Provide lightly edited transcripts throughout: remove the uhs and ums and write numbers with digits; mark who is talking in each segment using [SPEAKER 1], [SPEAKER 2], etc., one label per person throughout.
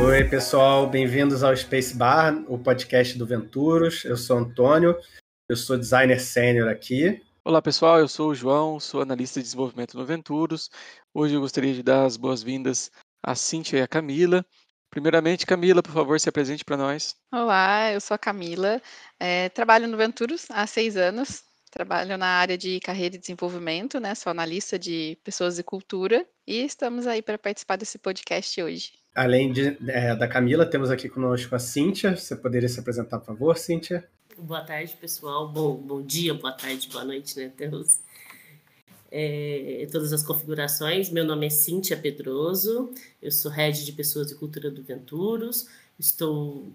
[SPEAKER 1] Oi, pessoal, bem-vindos ao Space Bar, o podcast do Venturos. Eu sou Antônio, eu sou designer sênior aqui.
[SPEAKER 2] Olá, pessoal, eu sou o João, sou analista de desenvolvimento no Venturos. Hoje eu gostaria de dar as boas-vindas à Cíntia e à Camila. Primeiramente, Camila, por favor, se apresente para nós.
[SPEAKER 3] Olá, eu sou a Camila, trabalho no Venturos há 6 anos, trabalho na área de carreira e desenvolvimento, né? Sou analista de pessoas e cultura e estamos aí para participar desse podcast hoje.
[SPEAKER 1] Além da Camila, temos aqui conosco a Cíntia. Você poderia se apresentar, por favor, Cíntia?
[SPEAKER 4] Boa tarde, pessoal. Bom dia, boa tarde, boa noite, né? Temos todas as configurações. Meu nome é Cíntia Pedroso, eu sou head de Pessoas e Cultura do Venturos. Sou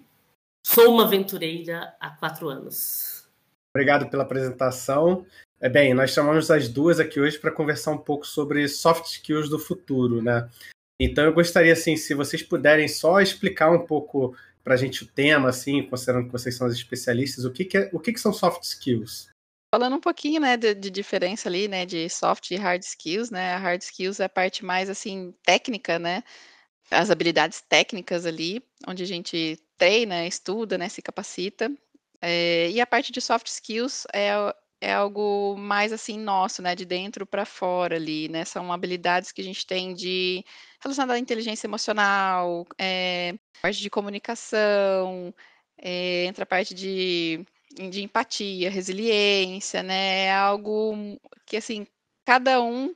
[SPEAKER 4] uma aventureira há 4 anos.
[SPEAKER 1] Obrigado pela apresentação. Bem, nós chamamos as duas aqui hoje para conversar um pouco sobre soft skills do futuro, né? Então eu gostaria, assim, se vocês puderem só explicar um pouco para a gente o tema, assim, considerando que vocês são as especialistas, o que são soft skills?
[SPEAKER 3] Falando um pouquinho, né, de diferença ali, né, de soft e hard skills, né? A hard skills é a parte mais assim técnica, né? As habilidades técnicas ali, onde a gente treina, estuda, né, se capacita. E a parte de soft skills é algo mais assim nosso, né, de dentro para fora ali, né? São habilidades que a gente tem de relacionada à inteligência emocional, parte de comunicação, entra a parte de empatia, resiliência, né? É algo que assim cada um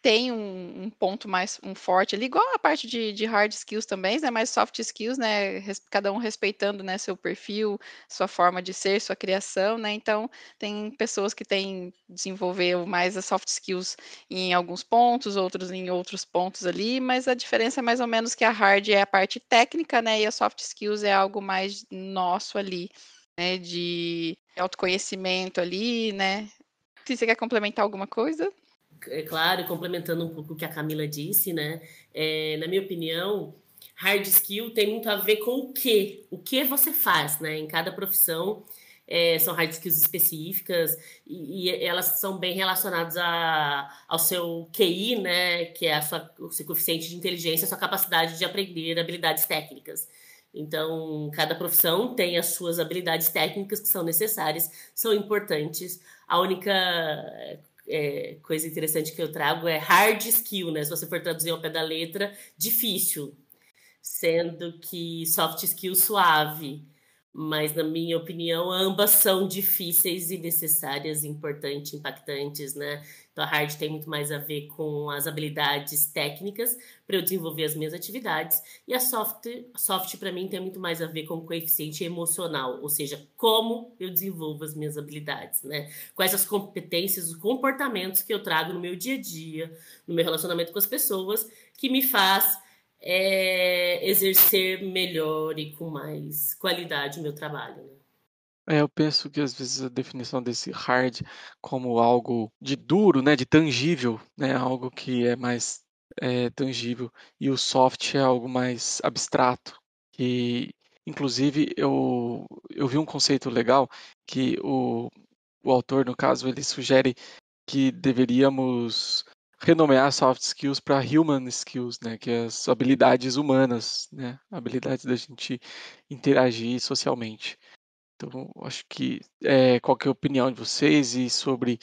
[SPEAKER 3] tem um ponto mais forte ali, igual a parte de hard skills também, né? Mas soft skills, né? Cada um respeitando, né, seu perfil, sua forma de ser, sua criação, né? Então, tem pessoas que desenvolveu mais as soft skills em alguns pontos, outros em outros pontos ali, mas a diferença é mais ou menos que a hard é a parte técnica, né? E a soft skills é algo mais nosso ali, né? De autoconhecimento ali, né? Se você quer complementar alguma coisa?
[SPEAKER 4] É claro, complementando um pouco o que a Camila disse, né? Na minha opinião, hard skill tem muito a ver com o que você faz, né? Em cada profissão são hard skills específicas e elas são bem relacionadas ao seu QI, né? Que é o seu coeficiente de inteligência, a sua capacidade de aprender habilidades técnicas. Então, cada profissão tem as suas habilidades técnicas que são necessárias, são importantes. A única coisa interessante que eu trago é hard skill, né? Se você for traduzir ao pé da letra, difícil. Sendo que soft skill suave. Mas, na minha opinião, ambas são difíceis e necessárias, importantes, impactantes, né? Então, a hard tem muito mais a ver com as habilidades técnicas para eu desenvolver as minhas atividades. E a soft para mim, tem muito mais a ver com o coeficiente emocional, ou seja, como eu desenvolvo as minhas habilidades, né? Quais as competências, os comportamentos que eu trago no meu dia a dia, no meu relacionamento com as pessoas, que me faz exercer melhor e com mais qualidade o meu trabalho, né?
[SPEAKER 2] Eu penso que às vezes a definição desse hard como algo de duro, né, de tangível, né, algo que é mais tangível, e o soft é algo mais abstrato. Que, inclusive, eu vi um conceito legal que o autor, no caso, ele sugere que deveríamos renomear soft skills para human skills, né, que é as habilidades humanas, né, habilidades da gente interagir socialmente. Então, acho que qual que é a opinião de vocês e sobre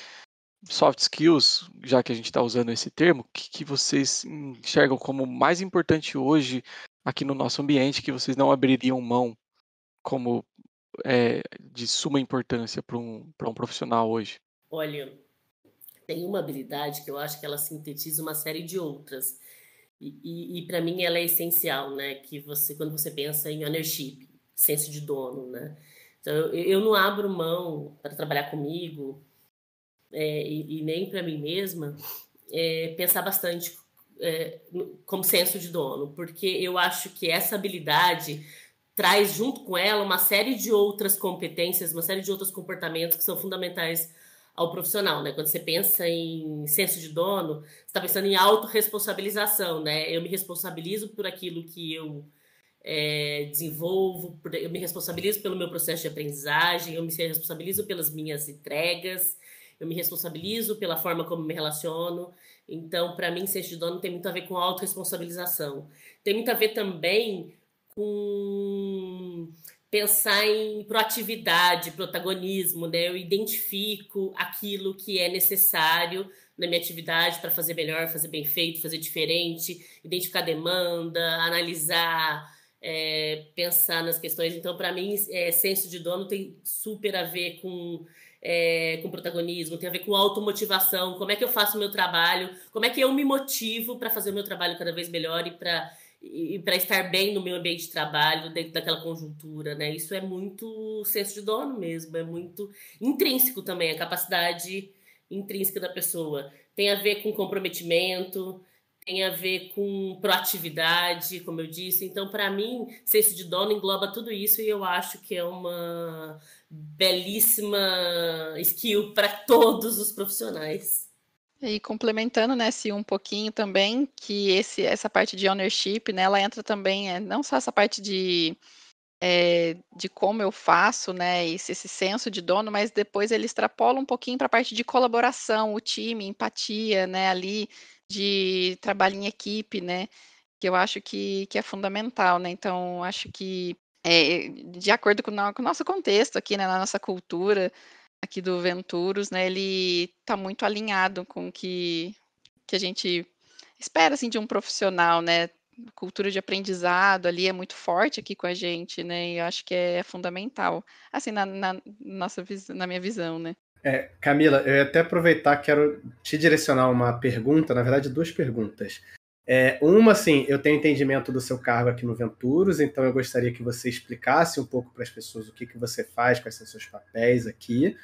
[SPEAKER 2] soft skills, já que a gente está usando esse termo, que vocês enxergam como mais importante hoje aqui no nosso ambiente, que vocês não abririam mão como de suma importância para um profissional hoje?
[SPEAKER 4] Olha, tem uma habilidade que eu acho que ela sintetiza uma série de outras. E para mim ela é essencial, né? Que quando você pensa em ownership, senso de dono, né? Então eu não abro mão para trabalhar comigo e nem para mim mesma pensar bastante como senso de dono, porque eu acho que essa habilidade traz junto com ela uma série de outras competências, uma série de outros comportamentos que são fundamentais ao profissional, né? Quando você pensa em senso de dono, você está pensando em autorresponsabilização, né? Eu me responsabilizo por aquilo que eu desenvolvo, eu me responsabilizo pelo meu processo de aprendizagem, eu me responsabilizo pelas minhas entregas. eu me responsabilizo pela forma como me relaciono. Então, para mim, senso de dono tem muito a ver com autorresponsabilização. Tem muito a ver também com pensar em proatividade, protagonismo, né? Eu identifico aquilo que é necessário na minha atividade para fazer melhor, fazer bem feito, fazer diferente, identificar demanda, analisar, pensar nas questões. Então, para mim, senso de dono tem super a ver com protagonismo, tem a ver com automotivação, como é que eu faço o meu trabalho, como é que eu me motivo para fazer o meu trabalho cada vez melhor e para estar bem no meu ambiente de trabalho, dentro daquela conjuntura, né? Isso é muito senso de dono mesmo, é muito intrínseco também, a capacidade intrínseca da pessoa. Tem a ver com comprometimento, tem a ver com proatividade, como eu disse. Então, para mim, senso de dono engloba tudo isso e eu acho que é uma belíssima skill para todos os profissionais.
[SPEAKER 3] E complementando, né, um pouquinho também, que essa parte de ownership, né, ela entra também, não só essa parte de como eu faço, né, esse senso de dono, mas depois ele extrapola um pouquinho para a parte de colaboração, o time, empatia, né, ali, de trabalho em equipe, né, que eu acho que é fundamental, né, então acho que, de acordo com o nosso contexto aqui, né, na nossa cultura, aqui do Venturos, né, ele está muito alinhado com o que a gente espera, assim, de um profissional, né, cultura de aprendizado ali é muito forte aqui com a gente, né, e eu acho que é fundamental, assim, na minha visão, né.
[SPEAKER 1] Camila, eu ia até aproveitar, quero te direcionar uma pergunta, na verdade, duas perguntas. Uma, assim, eu tenho entendimento do seu cargo aqui no Venturos, então eu gostaria que você explicasse um pouco para as pessoas o que você faz, quais são os seus papéis aqui.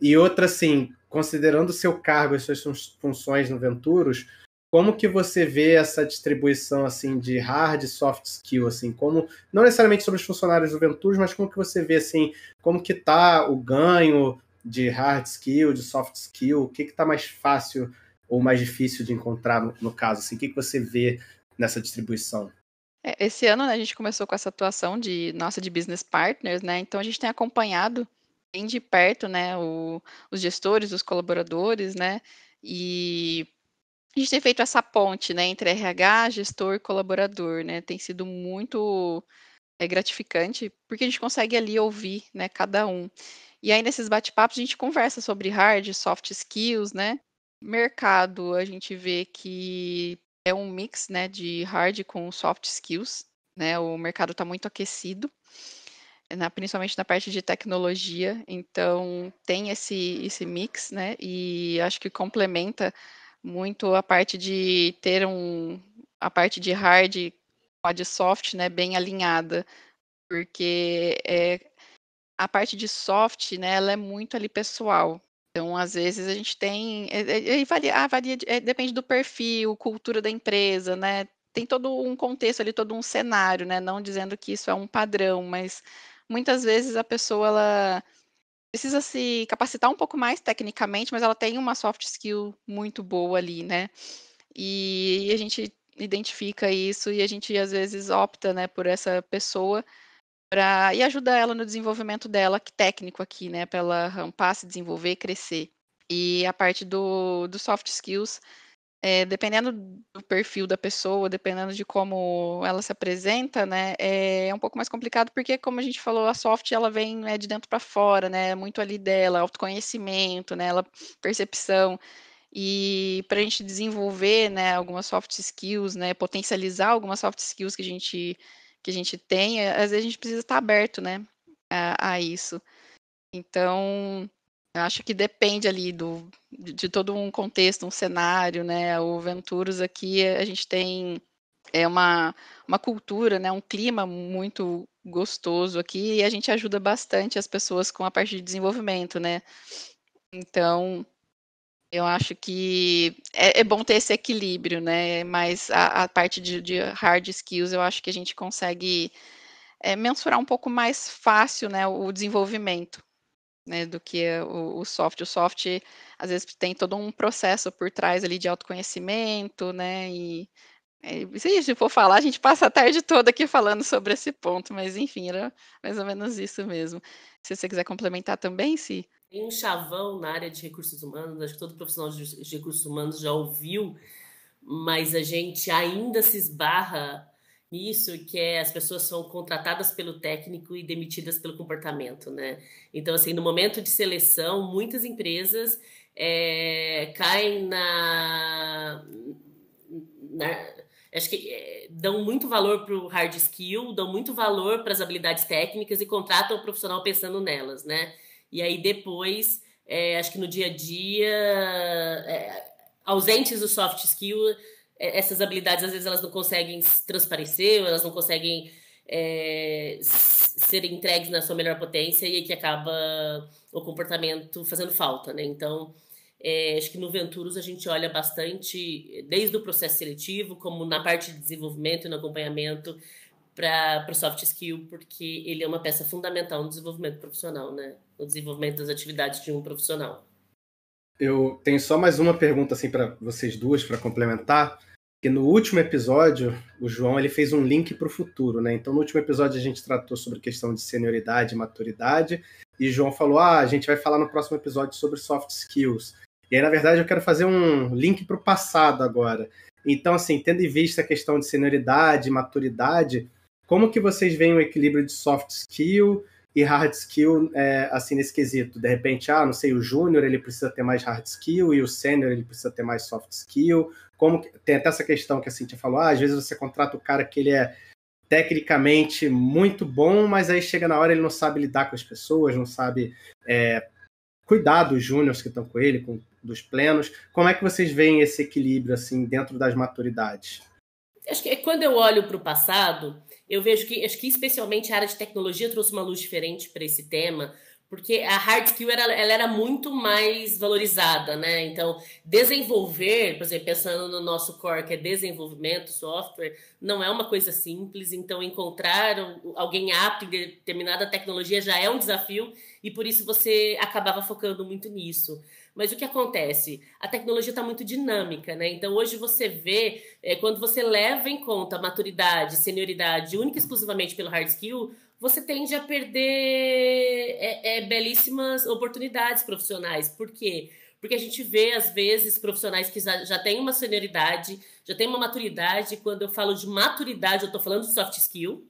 [SPEAKER 1] E outra, assim, considerando o seu cargo e as suas funções no Venturos, como que você vê essa distribuição, assim, de hard e soft skill, assim, como, não necessariamente sobre os funcionários do Venturos, mas como que você vê, assim, como que tá o ganho de hard skill, de soft skill, o que tá mais fácil ou mais difícil de encontrar no caso, assim, o que você vê nessa distribuição?
[SPEAKER 3] Esse ano, né, a gente começou com essa atuação de business partners, né, então a gente tem acompanhado bem de perto, né, os gestores, os colaboradores, né, e a gente tem feito essa ponte, né, entre RH, gestor e colaborador, né, tem sido muito gratificante, porque a gente consegue ali ouvir, né, cada um. E aí nesses bate-papos a gente conversa sobre hard e soft skills, né, mercado a gente vê que é um mix, né, de hard com soft skills, né, o mercado está muito aquecido, principalmente na parte de tecnologia, então tem esse mix, né, e acho que complementa muito a parte de ter a parte de hard com a de soft, né, bem alinhada, porque a parte de soft, né, ela é muito ali pessoal. Então, às vezes, a gente tem. Varia, depende do perfil, cultura da empresa, né? Tem todo um contexto ali, todo um cenário, né? Não dizendo que isso é um padrão, mas muitas vezes a pessoa ela precisa se capacitar um pouco mais tecnicamente, mas ela tem uma soft skill muito boa ali, né? E a gente identifica isso e a gente às vezes opta, né, por essa pessoa e ajuda ela no desenvolvimento dela, técnico aqui, né, para ela rampar, se desenvolver e crescer. E a parte do soft skills, dependendo do perfil da pessoa, dependendo de como ela se apresenta, né, é um pouco mais complicado, porque, como a gente falou, a soft, ela vem, né, de dentro para fora, né, muito ali dela, autoconhecimento, né, percepção. E para a gente desenvolver, né, algumas soft skills, né, potencializar algumas soft skills que a gente tem, às vezes a gente precisa estar aberto, né, a isso. Então, eu acho que depende ali de todo um contexto, um cenário, né, o Venturos aqui, a gente tem uma cultura, né, um clima muito gostoso aqui, e a gente ajuda bastante as pessoas com a parte de desenvolvimento, né. Então, eu acho que é bom ter esse equilíbrio, né, mas a parte de hard skills, eu acho que a gente consegue, mensurar um pouco mais fácil, né, o desenvolvimento, né, do que o soft. O soft, às vezes, tem todo um processo por trás ali de autoconhecimento, né, se for falar, a gente passa a tarde toda aqui falando sobre esse ponto, mas enfim, era mais ou menos isso mesmo. Se você quiser complementar também, Si.
[SPEAKER 4] Tem um chavão na área de recursos humanos, acho que todo profissional de recursos humanos já ouviu, mas a gente ainda se esbarra nisso, que é as pessoas são contratadas pelo técnico e demitidas pelo comportamento, né? Então, assim, no momento de seleção, muitas empresas caem acho que dão muito valor para o hard skill, dão muito valor para as habilidades técnicas e contratam o profissional pensando nelas, né? E aí depois, acho que no dia a dia, ausentes do soft skill, essas habilidades às vezes elas não conseguem transparecer, elas não conseguem ser entregues na sua melhor potência e aí que acaba o comportamento fazendo falta, né? Então, acho que no Venturus a gente olha bastante, desde o processo seletivo, como na parte de desenvolvimento e no acompanhamento para o soft skill, porque ele é uma peça fundamental no desenvolvimento profissional, né? No desenvolvimento das atividades de um profissional.
[SPEAKER 1] Eu tenho só mais uma pergunta assim para vocês duas, para complementar, que no último episódio, o João ele fez um link para o futuro, né? Então, no último episódio a gente tratou sobre questão de senioridade e maturidade, e o João falou, a gente vai falar no próximo episódio sobre soft skills. E aí, na verdade, eu quero fazer um link para o passado agora. Então, assim, tendo em vista a questão de senioridade e maturidade, como que vocês veem o equilíbrio de soft skill e hard skill, assim, nesse quesito? De repente, não sei, o júnior ele precisa ter mais hard skill e o sênior ele precisa ter mais soft skill. Como que, tem até essa questão que a Cíntia falou, às vezes você contrata o cara que ele é tecnicamente muito bom, mas aí chega na hora ele não sabe lidar com as pessoas, não sabe cuidar dos júniors que estão com ele, dos plenos. Como é que vocês veem esse equilíbrio assim dentro das maturidades?
[SPEAKER 4] Acho que quando eu olho para o passado, eu vejo que, acho que especialmente a área de tecnologia trouxe uma luz diferente para esse tema, porque a hard skill ela era muito mais valorizada, né? Então, desenvolver, por exemplo, pensando no nosso core, que é desenvolvimento, software, não é uma coisa simples. Então, encontrar alguém apto em determinada tecnologia já é um desafio e por isso você acabava focando muito nisso. Mas o que acontece? A tecnologia está muito dinâmica, né? Então, hoje você vê, quando você leva em conta a maturidade, senioridade, única e exclusivamente pelo hard skill, você tende a perder belíssimas oportunidades profissionais. Por quê? Porque a gente vê, às vezes, profissionais que já têm uma senioridade, já têm uma maturidade. Quando eu falo de maturidade, eu estou falando de soft skill.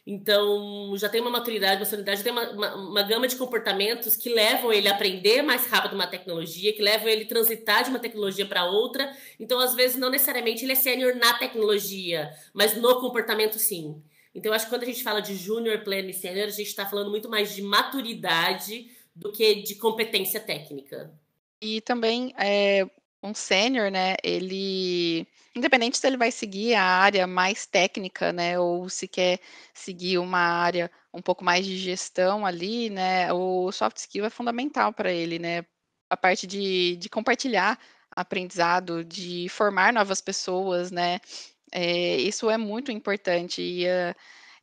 [SPEAKER 4] Então, já tem uma maturidade, uma senioridade, já tem uma gama de comportamentos que levam ele a aprender mais rápido uma tecnologia, que levam ele a transitar de uma tecnologia para outra. Então, às vezes, não necessariamente ele é sênior na tecnologia, mas no comportamento, sim. Então, eu acho que quando a gente fala de júnior, pleno e sênior, a gente está falando muito mais de maturidade do que de competência técnica.
[SPEAKER 3] E também um sênior, né? Ele, independente se ele vai seguir a área mais técnica, né? Ou se quer seguir uma área um pouco mais de gestão ali, né? O soft skill é fundamental para ele, né? A parte de compartilhar aprendizado, de formar novas pessoas, né? Isso é muito importante. E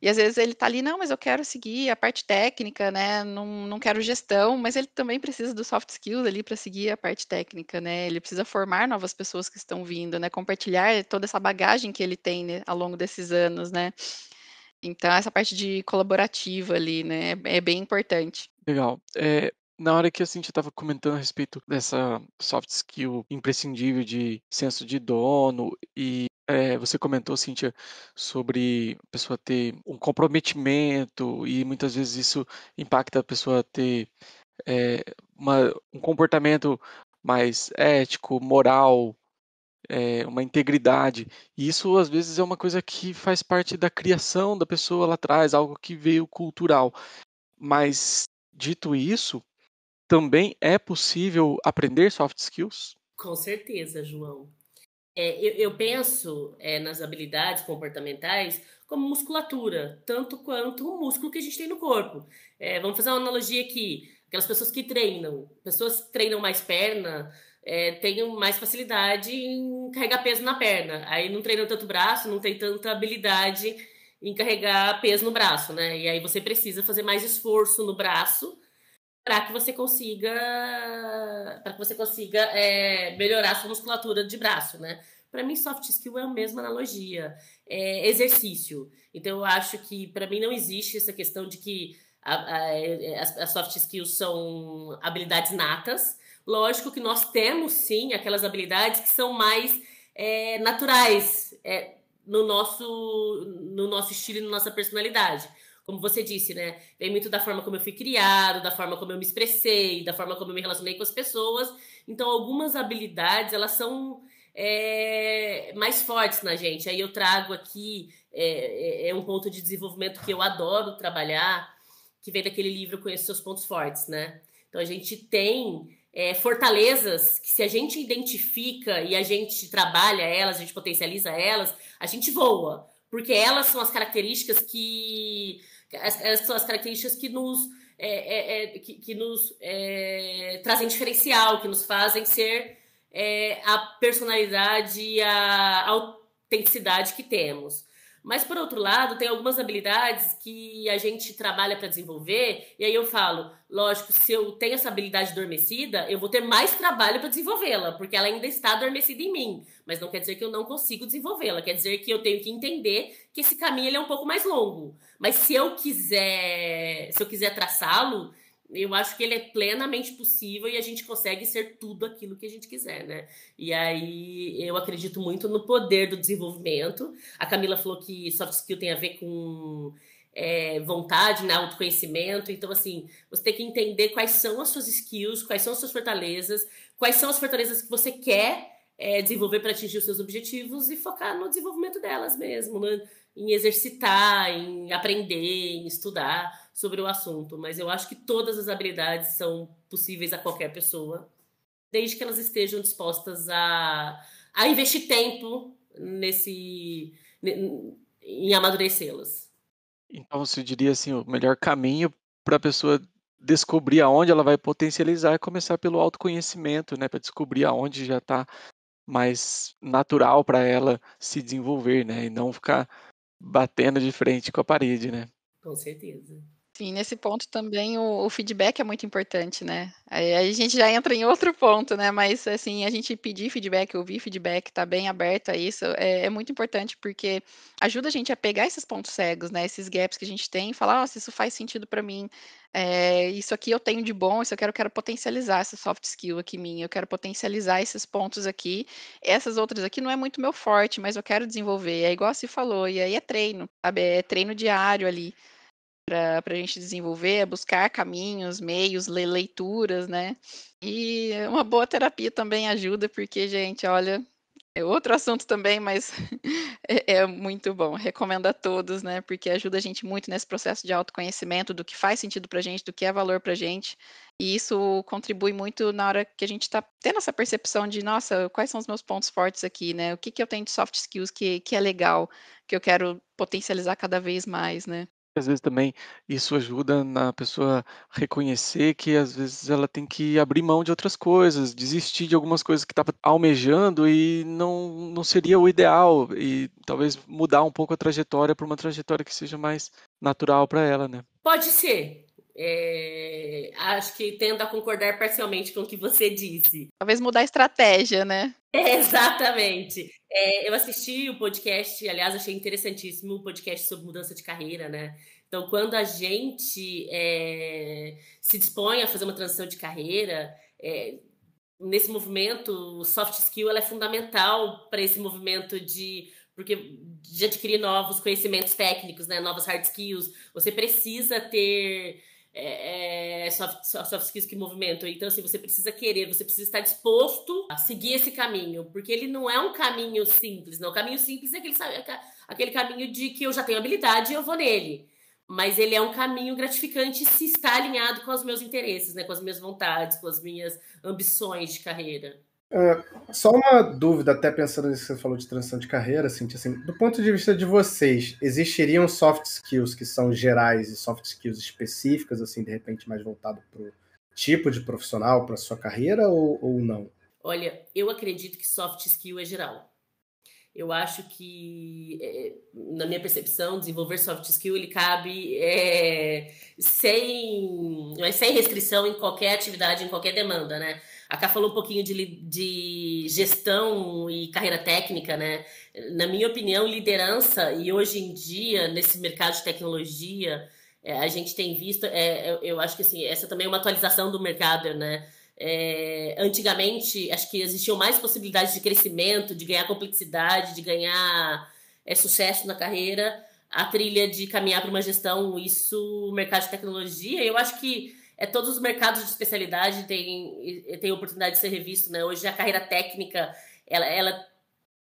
[SPEAKER 3] às vezes ele tá ali, não, mas eu quero seguir a parte técnica, né? Não quero gestão, mas ele também precisa do soft skills ali para seguir a parte técnica, né? Ele precisa formar novas pessoas que estão vindo, né? Compartilhar toda essa bagagem que ele tem, né, ao longo desses anos, né? Então, essa parte de colaborativa ali, né? É bem importante.
[SPEAKER 2] Legal. Na hora que a Cintia estava comentando a respeito dessa soft skill imprescindível de senso de dono e você comentou, Cíntia, sobre a pessoa ter um comprometimento e muitas vezes isso impacta a pessoa ter um comportamento mais ético, moral, uma integridade. E isso às vezes é uma coisa que faz parte da criação da pessoa lá atrás, algo que veio cultural. Mas, dito isso, também é possível aprender soft skills?
[SPEAKER 4] Com certeza, João. Eu penso nas habilidades comportamentais como musculatura, tanto quanto o músculo que a gente tem no corpo. Vamos fazer uma analogia aqui. Aquelas pessoas que treinam mais perna, têm mais facilidade em carregar peso na perna. Aí não treinam tanto braço, não tem tanta habilidade em carregar peso no braço, né? E aí você precisa fazer mais esforço no braço para que você consiga melhorar a sua musculatura de braço, né? Para mim, soft skill é a mesma analogia, exercício. Então, eu acho que para mim não existe essa questão de que As soft skills são habilidades natas. Lógico que nós temos, sim, aquelas habilidades que são mais naturais no nosso estilo e na nossa personalidade. Como você disse, né? Vem muito da forma como eu fui criado, da forma como eu me expressei, da forma como eu me relacionei com as pessoas. Então, algumas habilidades, elas são mais fortes na gente. Aí eu trago aqui um ponto de desenvolvimento que eu adoro trabalhar, que vem daquele livro Conheça Seus Pontos Fortes, né? Então, a gente tem fortalezas que, se a gente identifica e a gente trabalha elas, a gente potencializa elas, a gente voa. Porque elas são as características que nos trazem diferencial, que nos fazem ser a personalidade e a autenticidade que temos. Mas, por outro lado, tem algumas habilidades que a gente trabalha para desenvolver, e aí eu falo, lógico, se eu tenho essa habilidade adormecida, eu vou ter mais trabalho para desenvolvê-la, porque ela ainda está adormecida em mim, mas não quer dizer que eu não consigo desenvolvê-la, quer dizer que eu tenho que entender que esse caminho ele é um pouco mais longo. Mas se eu quiser traçá-lo, eu acho que ele é plenamente possível e a gente consegue ser tudo aquilo que a gente quiser, né? E aí eu acredito muito no poder do desenvolvimento. A Camila falou que soft skill tem a ver com vontade, né? Autoconhecimento. Então, assim, você tem que entender quais são as suas skills, quais são as suas fortalezas, quais são as fortalezas que você quer desenvolver para atingir os seus objetivos e focar no desenvolvimento delas mesmo, né? Em exercitar, em aprender, em estudar sobre o assunto. Mas eu acho que todas as habilidades são possíveis a qualquer pessoa, desde que elas estejam dispostas a investir tempo em amadurecê-las.
[SPEAKER 2] Então, você diria assim, o melhor caminho para a pessoa descobrir aonde ela vai potencializar é começar pelo autoconhecimento, né? Para descobrir aonde já está mais natural para ela se desenvolver, né? E não ficar batendo de frente com a parede, né?
[SPEAKER 4] Com certeza.
[SPEAKER 3] Sim, nesse ponto também o feedback é muito importante, né? Aí a gente já entra em outro ponto, né? Mas, assim, a gente pedir feedback, ouvir feedback, tá bem aberto a isso, é muito importante, porque ajuda a gente a pegar esses pontos cegos, né? Esses gaps que a gente tem e falar, nossa, isso faz sentido para mim, isso aqui eu tenho de bom, isso eu quero potencializar essa soft skill aqui minha, eu quero potencializar esses pontos aqui, essas outras aqui não é muito meu forte, mas eu quero desenvolver, é igual se falou, e aí é treino, sabe? É treino diário ali para a gente desenvolver, buscar caminhos, meios, ler leituras, né? E uma boa terapia também ajuda, porque, gente, olha, é outro assunto também, mas é muito bom. Recomendo a todos, né? Porque ajuda a gente muito nesse processo de autoconhecimento, do que faz sentido pra gente, do que é valor pra gente. E isso contribui muito na hora que a gente está tendo essa percepção de, nossa, quais são os meus pontos fortes aqui, né? O que eu tenho de soft skills que é legal, que eu quero potencializar cada vez mais, né?
[SPEAKER 2] Às vezes também isso ajuda na pessoa reconhecer que às vezes ela tem que abrir mão de outras coisas, desistir de algumas coisas que estava almejando e não seria o ideal, e talvez mudar um pouco a trajetória para uma trajetória que seja mais natural para ela, né?
[SPEAKER 4] Pode ser. Acho que tendo a concordar parcialmente com o que você disse.
[SPEAKER 3] Talvez mudar a estratégia, né?
[SPEAKER 4] Exatamente. Eu assisti o podcast, aliás, achei interessantíssimo o podcast sobre mudança de carreira, né? Então, quando a gente se dispõe a fazer uma transição de carreira, nesse movimento, o soft skill ela é fundamental para esse movimento de adquirir novos conhecimentos técnicos, né? Novas hard skills. Você precisa ter soft skills que movimentam. Então, assim, você precisa querer, você precisa estar disposto a seguir esse caminho, porque ele não é um caminho simples, não. O caminho simples é aquele caminho de que eu já tenho habilidade e eu vou nele. Mas ele é um caminho gratificante se está alinhado com os meus interesses, né? Com as minhas vontades, com as minhas ambições de carreira.
[SPEAKER 1] Só uma dúvida, até pensando nisso que você falou de transição de carreira, Cintia, assim, do ponto de vista de vocês, existiriam soft skills que são gerais e soft skills específicas, assim, de repente mais voltado para o tipo de profissional, para a sua carreira, ou não?
[SPEAKER 4] Olha, eu acredito que soft skill é geral. Eu acho que, na minha percepção, desenvolver soft skill ele cabe sem restrição em qualquer atividade, em qualquer demanda, né? A Ká falou um pouquinho de gestão e carreira técnica, né? Na minha opinião, liderança, e hoje em dia, nesse mercado de tecnologia, A gente tem visto, eu acho que assim, essa também é uma atualização do mercado, né? Antigamente, acho que existiam mais possibilidades de crescimento, de ganhar complexidade, de ganhar sucesso na carreira, a trilha de caminhar para uma gestão, isso, o mercado de tecnologia, eu acho que todos os mercados de especialidade têm oportunidade de ser revisto, né? Hoje a carreira técnica, ela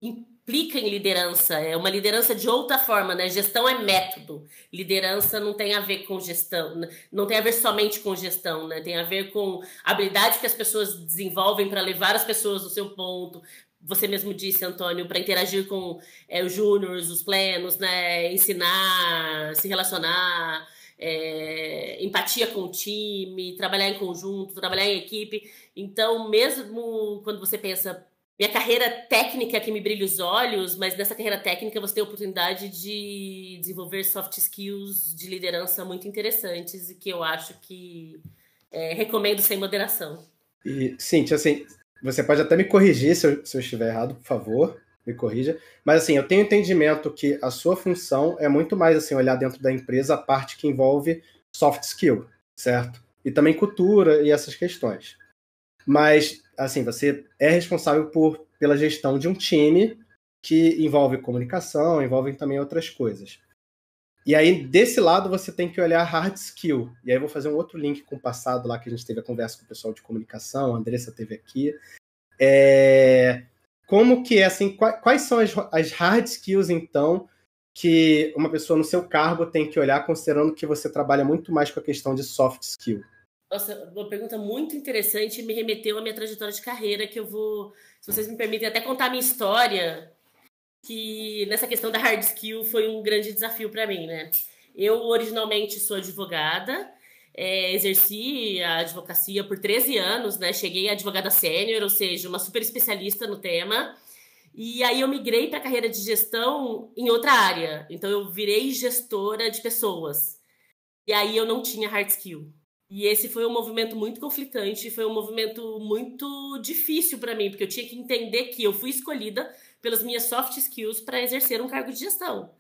[SPEAKER 4] implica em liderança, é uma liderança de outra forma, né? Gestão é método, liderança não tem a ver com gestão, não tem a ver somente com gestão, né? Tem a ver com habilidades que as pessoas desenvolvem para levar as pessoas do seu ponto. Você mesmo disse, Antônio, para interagir com os júniors, os plenos, né? Ensinar, se relacionar, empatia com o time, trabalhar em conjunto, trabalhar em equipe. Então, mesmo quando você pensa minha carreira técnica que me brilha os olhos, mas nessa carreira técnica você tem a oportunidade de desenvolver soft skills de liderança muito interessantes e que eu acho que recomendo sem moderação.
[SPEAKER 1] E, Cíntia, assim, você pode até me corrigir se eu estiver errado, por favor, me corrija. Mas, assim, eu tenho entendimento que a sua função é muito mais, assim, olhar dentro da empresa a parte que envolve soft skill, certo? E também cultura e essas questões. Mas, assim, você é responsável pela gestão de um time que envolve comunicação, envolve também outras coisas. E aí, desse lado, você tem que olhar hard skill. E aí eu vou fazer um outro link com o passado lá, que a gente teve a conversa com o pessoal de comunicação, a Andressa teve aqui. Como que é, assim, quais são as hard skills, então, que uma pessoa no seu cargo tem que olhar, considerando que você trabalha muito mais com a questão de soft skill?
[SPEAKER 4] Nossa, uma pergunta muito interessante e me remeteu à minha trajetória de carreira, que eu vou, se vocês me permitem, até contar a minha história, que nessa questão da hard skill foi um grande desafio para mim, né? Eu originalmente sou advogada, exerci a advocacia por 13 anos, né? Cheguei a advogada sênior, ou seja, uma super especialista no tema, e aí eu migrei para a carreira de gestão em outra área, então eu virei gestora de pessoas, e aí eu não tinha hard skill. E esse foi um movimento muito conflitante, foi um movimento muito difícil para mim, porque eu tinha que entender que eu fui escolhida pelas minhas soft skills para exercer um cargo de gestão.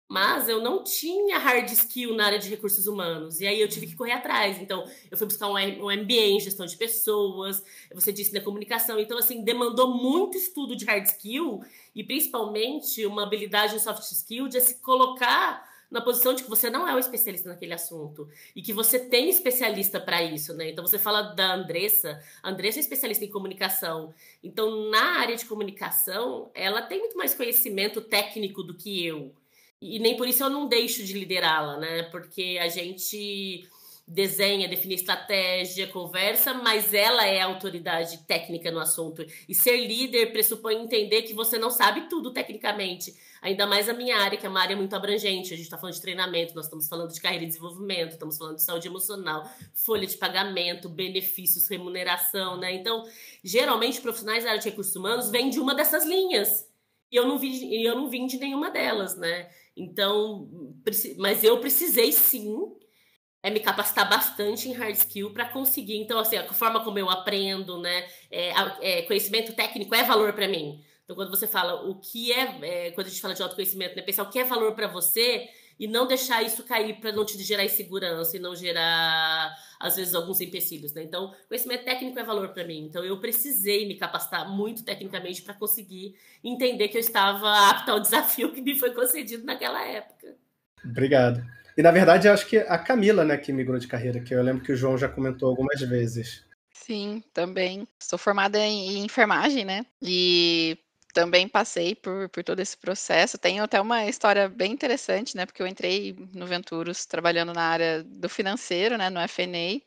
[SPEAKER 4] Mas eu não tinha hard skill na área de recursos humanos, e aí eu tive que correr atrás. Então, eu fui buscar um MBA em gestão de pessoas, você disse na comunicação. Então, assim, demandou muito estudo de hard skill e principalmente uma habilidade em soft skill de se colocar na posição de que você não é o especialista naquele assunto e que você tem especialista para isso, né? Então, você fala da Andressa. A Andressa é especialista em comunicação. Então, na área de comunicação, ela tem muito mais conhecimento técnico do que eu. E nem por isso eu não deixo de liderá-la, né? Porque a gente desenha, define estratégia, conversa, mas ela é a autoridade técnica no assunto. E ser líder pressupõe entender que você não sabe tudo tecnicamente. Ainda mais a minha área, que é uma área muito abrangente. A gente está falando de treinamento, nós estamos falando de carreira e desenvolvimento, estamos falando de saúde emocional, folha de pagamento, benefícios, remuneração, né? Então, geralmente, profissionais da área de recursos humanos vêm de uma dessas linhas. E eu não vim de nenhuma delas, né? Então, mas eu precisei sim me capacitar bastante em hard skill para conseguir. Então, assim, a forma como eu aprendo, né? Conhecimento técnico é valor para mim. Então, quando você fala o que quando a gente fala de autoconhecimento, né? Pensar o que é valor para você e não deixar isso cair para não te gerar insegurança e não gerar, às vezes, alguns empecilhos, né? Então, conhecimento técnico é valor para mim. Então, eu precisei me capacitar muito tecnicamente para conseguir entender que eu estava apta ao desafio que me foi concedido naquela época.
[SPEAKER 1] Obrigado. E, na verdade, eu acho que a Camila, né, que migrou de carreira, que eu lembro que o João já comentou algumas vezes.
[SPEAKER 3] Sim, também. Sou formada em enfermagem, né? E também passei por todo esse processo. Tenho até uma história bem interessante, né? Porque eu entrei no Venturus trabalhando na área do financeiro, né? No F&A.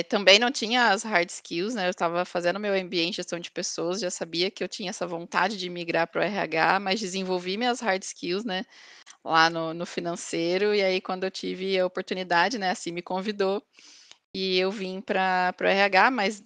[SPEAKER 3] Também não tinha as hard skills, né? Eu estava fazendo meu MBA em gestão de pessoas, já sabia que eu tinha essa vontade de migrar para o RH, mas desenvolvi minhas hard skills, né? Lá no financeiro. E aí, quando eu tive a oportunidade, né? Assim, me convidou. E eu vim para o RH, mas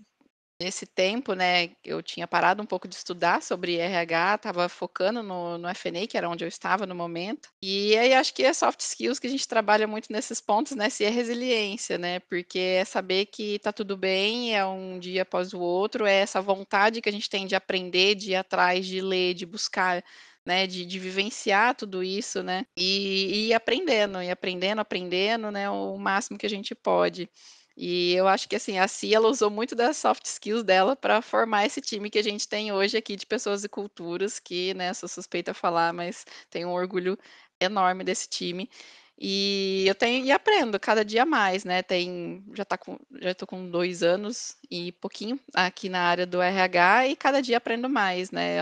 [SPEAKER 3] nesse tempo, né, eu tinha parado um pouco de estudar sobre RH, estava focando no F&A, que era onde eu estava no momento. E aí acho que é soft skills que a gente trabalha muito nesses pontos, né, se é resiliência, né, porque é saber que tá tudo bem, é um dia após o outro, é essa vontade que a gente tem de aprender, de ir atrás, de ler, de buscar né, de vivenciar tudo isso, né, e ir aprendendo, né, o máximo que a gente pode. E eu acho que, assim, a Cia, ela usou muito das soft skills dela para formar esse time que a gente tem hoje aqui de pessoas e culturas, que, né, sou suspeita a falar, mas tenho um orgulho enorme desse time. E eu tenho e aprendo cada dia mais, né? Já estou com 2 anos e pouquinho aqui na área do RH e cada dia aprendo mais, né?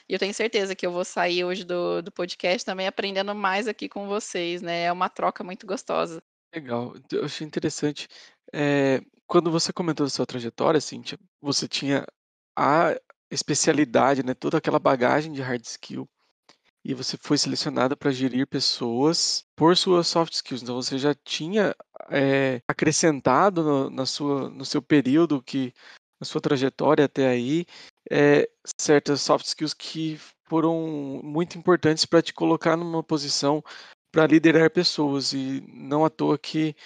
[SPEAKER 3] E eu tenho certeza que eu vou sair hoje do podcast também aprendendo mais aqui com vocês, né? É uma troca muito gostosa.
[SPEAKER 2] Legal, eu achei interessante. Quando você comentou da sua trajetória, Cíntia, você tinha a especialidade, né, toda aquela bagagem de hard skill, e você foi selecionada para gerir pessoas por suas soft skills. Então você já tinha acrescentado no seu período, na sua trajetória até aí, certas soft skills que foram muito importantes para te colocar numa posição para liderar pessoas. E não à toa que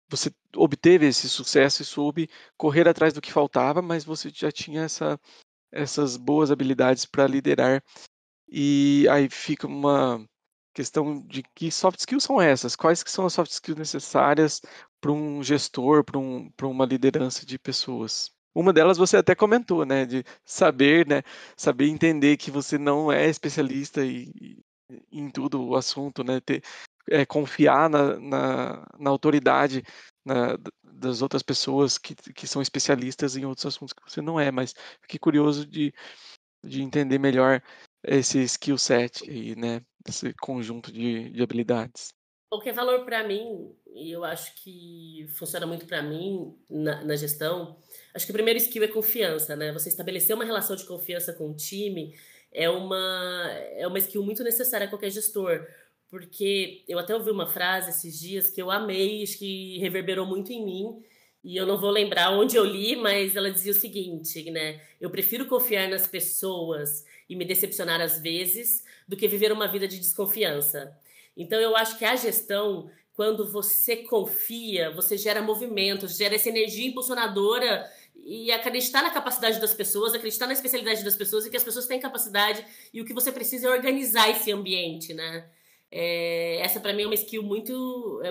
[SPEAKER 2] você obteve esse sucesso e soube correr atrás do que faltava, mas você já tinha essas boas habilidades para liderar. E aí fica uma questão de que soft skills são essas? Quais que são as soft skills necessárias para um gestor, para uma liderança de pessoas? Uma delas você até comentou, né, de saber, né, saber entender que você não é especialista em tudo o assunto, né, confiar na autoridade das outras pessoas que são especialistas em outros assuntos que você não é, mas fiquei curioso de entender melhor esse skill set aí, né? Esse conjunto de habilidades.
[SPEAKER 4] O que é valor para mim, e eu acho que funciona muito para mim na gestão, acho que o primeiro skill é confiança, né? Você estabelecer uma relação de confiança com o time é uma skill muito necessária a qualquer gestor. Porque eu até ouvi uma frase esses dias que eu amei, acho que reverberou muito em mim, e eu não vou lembrar onde eu li, mas ela dizia o seguinte, né? Eu prefiro confiar nas pessoas e me decepcionar às vezes do que viver uma vida de desconfiança. Então, eu acho que a gestão, quando você confia, você gera movimento, gera essa energia impulsionadora e acreditar na capacidade das pessoas, acreditar na especialidade das pessoas e que as pessoas têm capacidade e o que você precisa é organizar esse ambiente, né? Essa, para mim, é uma skill muito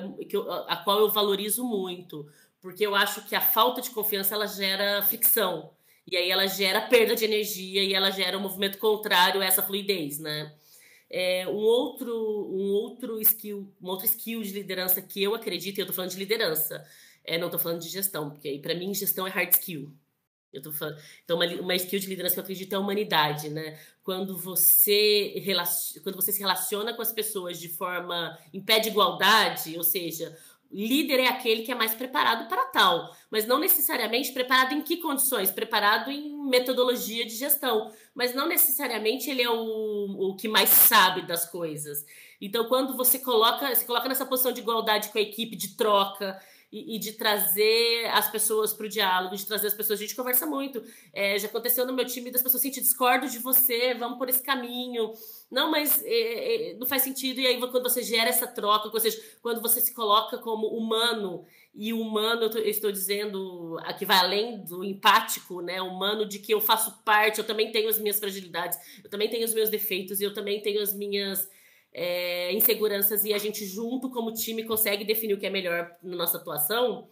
[SPEAKER 4] a qual eu valorizo muito, porque eu acho que a falta de confiança ela gera fricção e aí ela gera perda de energia e ela gera um movimento contrário a essa fluidez, né? Um outro skill de liderança que eu acredito, e eu tô falando de liderança, não tô falando de gestão, porque para mim gestão é hard skill. Eu tô falando, então, uma skill de liderança que eu acredito é a humanidade, né? Quando você se relaciona com as pessoas de forma em pé de igualdade, ou seja, líder é aquele que é mais preparado para tal, mas não necessariamente preparado em que condições? Preparado em metodologia de gestão, mas não necessariamente ele é o que mais sabe das coisas. Então, quando se coloca nessa posição de igualdade com a equipe, de troca, e de trazer as pessoas para o diálogo, de trazer as pessoas, a gente conversa muito. Já aconteceu no meu time das pessoas, assim, discordo de você, vamos por esse caminho. Não, mas não faz sentido. E aí, quando você gera essa troca, ou seja, quando você se coloca como humano, e humano, eu estou dizendo, que vai além do empático, né? Humano de que eu faço parte, eu também tenho as minhas fragilidades, eu também tenho os meus defeitos, e eu também tenho as minhas inseguranças, e a gente junto como time consegue definir o que é melhor na nossa atuação,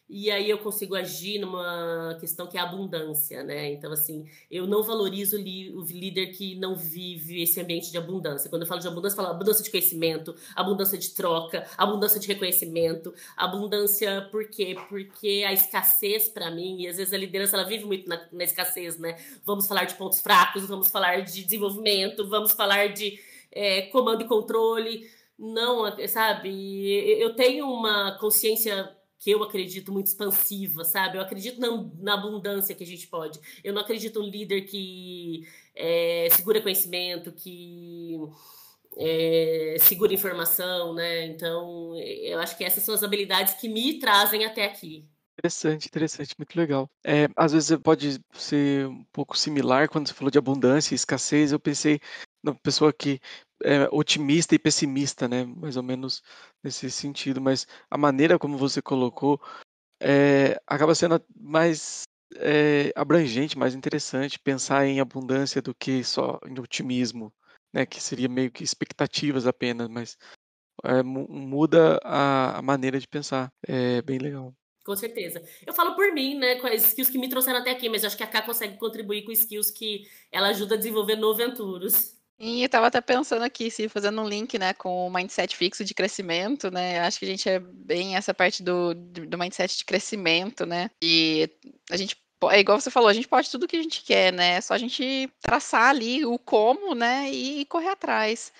[SPEAKER 4] e aí eu consigo agir numa questão que é a abundância, né? Então, assim, eu não valorizo o líder que não vive esse ambiente de abundância. Quando eu falo de abundância, eu falo abundância de conhecimento, abundância de troca, abundância de reconhecimento, abundância por quê? Porque a escassez, para mim, e às vezes a liderança, ela vive muito na escassez, né? Vamos falar de pontos fracos, vamos falar de desenvolvimento, vamos falar de comando e controle. Não, sabe? Eu tenho uma consciência que eu acredito muito expansiva, sabe? Eu acredito na abundância que a gente pode. Eu não acredito em líder que segura conhecimento, que segura informação, né? Então, eu acho que essas são as habilidades que me trazem até aqui.
[SPEAKER 2] Interessante, muito legal. Às vezes pode ser um pouco similar quando você falou de abundância e escassez. Eu pensei na pessoa que é otimista e pessimista, né? Mais ou menos nesse sentido. Mas a maneira como você colocou acaba sendo mais abrangente, mais interessante pensar em abundância do que só em otimismo. né, que seria meio que expectativas apenas, mas muda a maneira de pensar. É bem legal.
[SPEAKER 4] Com certeza. Eu falo por mim, né, com as skills que me trouxeram até aqui, mas acho que a Ká consegue contribuir com skills que ela ajuda a desenvolver no Venturos.
[SPEAKER 3] E eu tava até pensando aqui, se fazendo um link, né, com o mindset fixo de crescimento, né, acho que a gente é bem essa parte do mindset de crescimento, né, e a gente, é igual você falou, a gente pode tudo que a gente quer, né, é só a gente traçar ali o como, né, e correr atrás.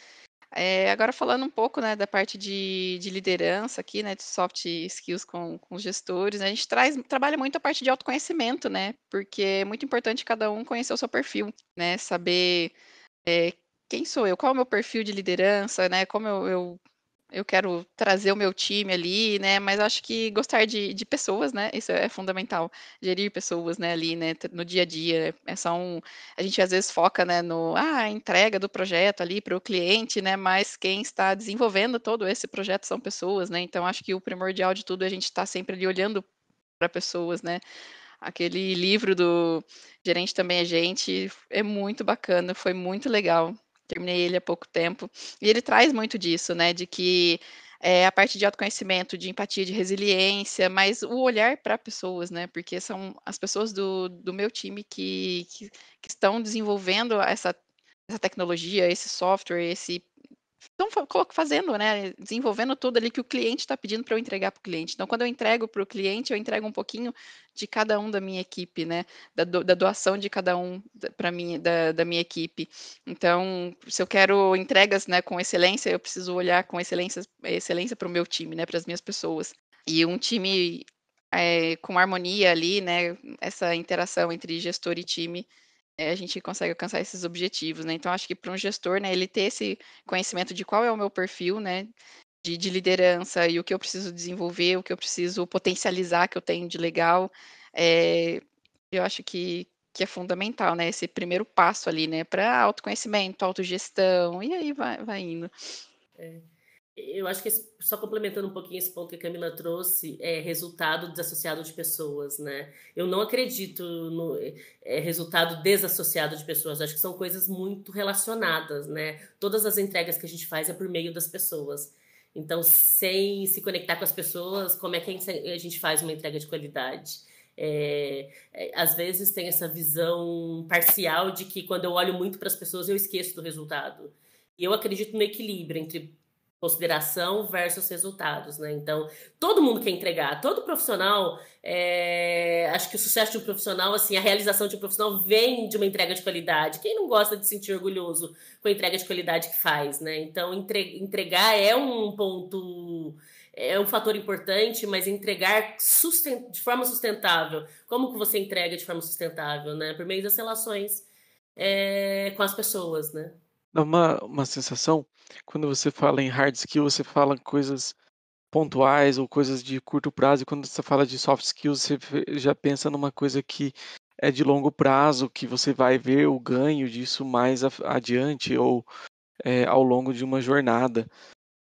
[SPEAKER 3] Agora falando um pouco, né, da parte de liderança aqui, né, de soft skills com os gestores, né, a gente trabalha muito a parte de autoconhecimento, né, porque é muito importante cada um conhecer o seu perfil, né, saber quem sou eu, qual é o meu perfil de liderança, né, como eu quero trazer o meu time ali, né, mas acho que gostar de pessoas, né, isso é fundamental, gerir pessoas, né, ali, né, no dia a dia, a gente às vezes foca, né, a entrega do projeto ali para o cliente, né, mas quem está desenvolvendo todo esse projeto são pessoas, né, então acho que o primordial de tudo é a gente estar sempre ali olhando para pessoas, né, aquele livro do Gerente Também é Gente é muito bacana, foi muito legal. Terminei ele há pouco tempo. E ele traz muito disso, né? De que a parte de autoconhecimento, de empatia, de resiliência, mas o olhar para pessoas, né? Porque são as pessoas do meu time que estão desenvolvendo essa tecnologia, esse software, estão fazendo, né, desenvolvendo tudo ali que o cliente está pedindo para eu entregar para o cliente. Então, quando eu entrego para o cliente, eu entrego um pouquinho de cada um da minha equipe, né, da doação de cada um para mim, da minha equipe. Então, se eu quero entregas, né, com excelência, eu preciso olhar com excelência para o meu time, né, para as minhas pessoas. E um time com harmonia ali, né, essa interação entre gestor e time, a gente consegue alcançar esses objetivos, né? Então, acho que para um gestor, né, ele ter esse conhecimento de qual é o meu perfil, né, de liderança e o que eu preciso desenvolver, o que eu preciso potencializar que eu tenho de legal, eu acho que é fundamental, né? Esse primeiro passo ali, né, para autoconhecimento, autogestão, e aí vai indo.
[SPEAKER 4] Eu acho que, só complementando um pouquinho esse ponto que a Camila trouxe, é resultado desassociado de pessoas, né? Eu não acredito no resultado desassociado de pessoas. Acho que são coisas muito relacionadas, né? Todas as entregas que a gente faz é por meio das pessoas. Então, sem se conectar com as pessoas, como é que a gente faz uma entrega de qualidade? Às vezes tem essa visão parcial de que quando eu olho muito para as pessoas, eu esqueço do resultado. E eu acredito no equilíbrio entre consideração versus resultados, né? Então, todo mundo quer entregar, todo profissional, acho que o sucesso de um profissional, assim, a realização de um profissional vem de uma entrega de qualidade. Quem não gosta de se sentir orgulhoso com a entrega de qualidade que faz, né? Então, entregar é um ponto, é um fator importante, mas entregar de forma sustentável. Como que você entrega de forma sustentável, né? Por meio das relações com as pessoas, né?
[SPEAKER 2] Dá uma sensação, quando você fala em hard skill, você fala coisas pontuais ou coisas de curto prazo, e quando você fala de soft skills, você já pensa numa coisa que é de longo prazo, que você vai ver o ganho disso mais adiante ou ao longo de uma jornada,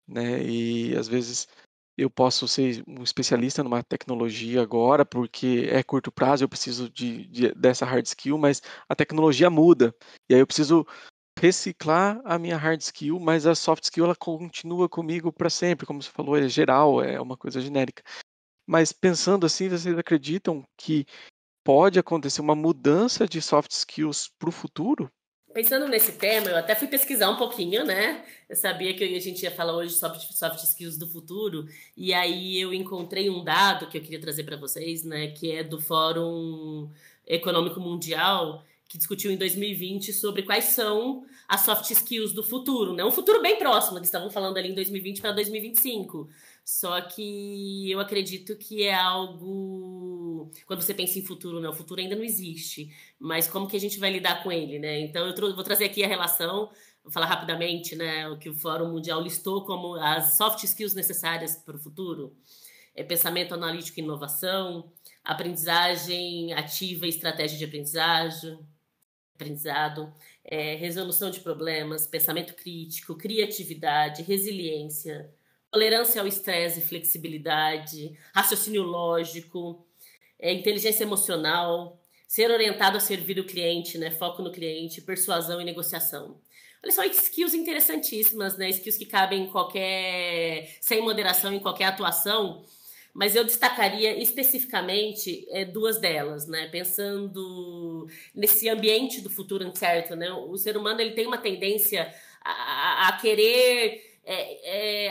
[SPEAKER 2] né? E às vezes eu posso ser um especialista numa tecnologia agora, porque é curto prazo, eu preciso dessa hard skill, mas a tecnologia muda, e aí eu preciso reciclar a minha hard skill, mas a soft skill ela continua comigo para sempre, como você falou, é geral, é uma coisa genérica. Mas pensando assim, vocês acreditam que pode acontecer uma mudança de soft skills para o futuro?
[SPEAKER 4] Pensando nesse tema, eu até fui pesquisar um pouquinho, né? Eu sabia que a gente ia falar hoje sobre soft skills do futuro, e aí eu encontrei um dado que eu queria trazer para vocês, né? Que é do Fórum Econômico Mundial, que discutiu em 2020 sobre quais são as soft skills do futuro, né? Um futuro bem próximo, eles estavam falando ali em 2020 para 2025. Só que eu acredito que é algo... Quando você pensa em futuro, né? O futuro ainda não existe. Mas como que a gente vai lidar com ele, né? Então, eu vou trazer aqui a relação, vou falar rapidamente, né? O que o Fórum Mundial listou como as soft skills necessárias para o futuro. Pensamento analítico e inovação, aprendizagem ativa e estratégia de aprendizado, resolução de problemas, pensamento crítico, criatividade, resiliência, tolerância ao estresse e flexibilidade, raciocínio lógico, inteligência emocional, ser orientado a servir o cliente, né? Foco no cliente, persuasão e negociação. Olha só, skills interessantíssimas, né? Skills que cabem em sem moderação, em qualquer atuação, mas eu destacaria especificamente 2 delas, né? Pensando nesse ambiente do futuro incerto, né? O ser humano ele tem uma tendência a querer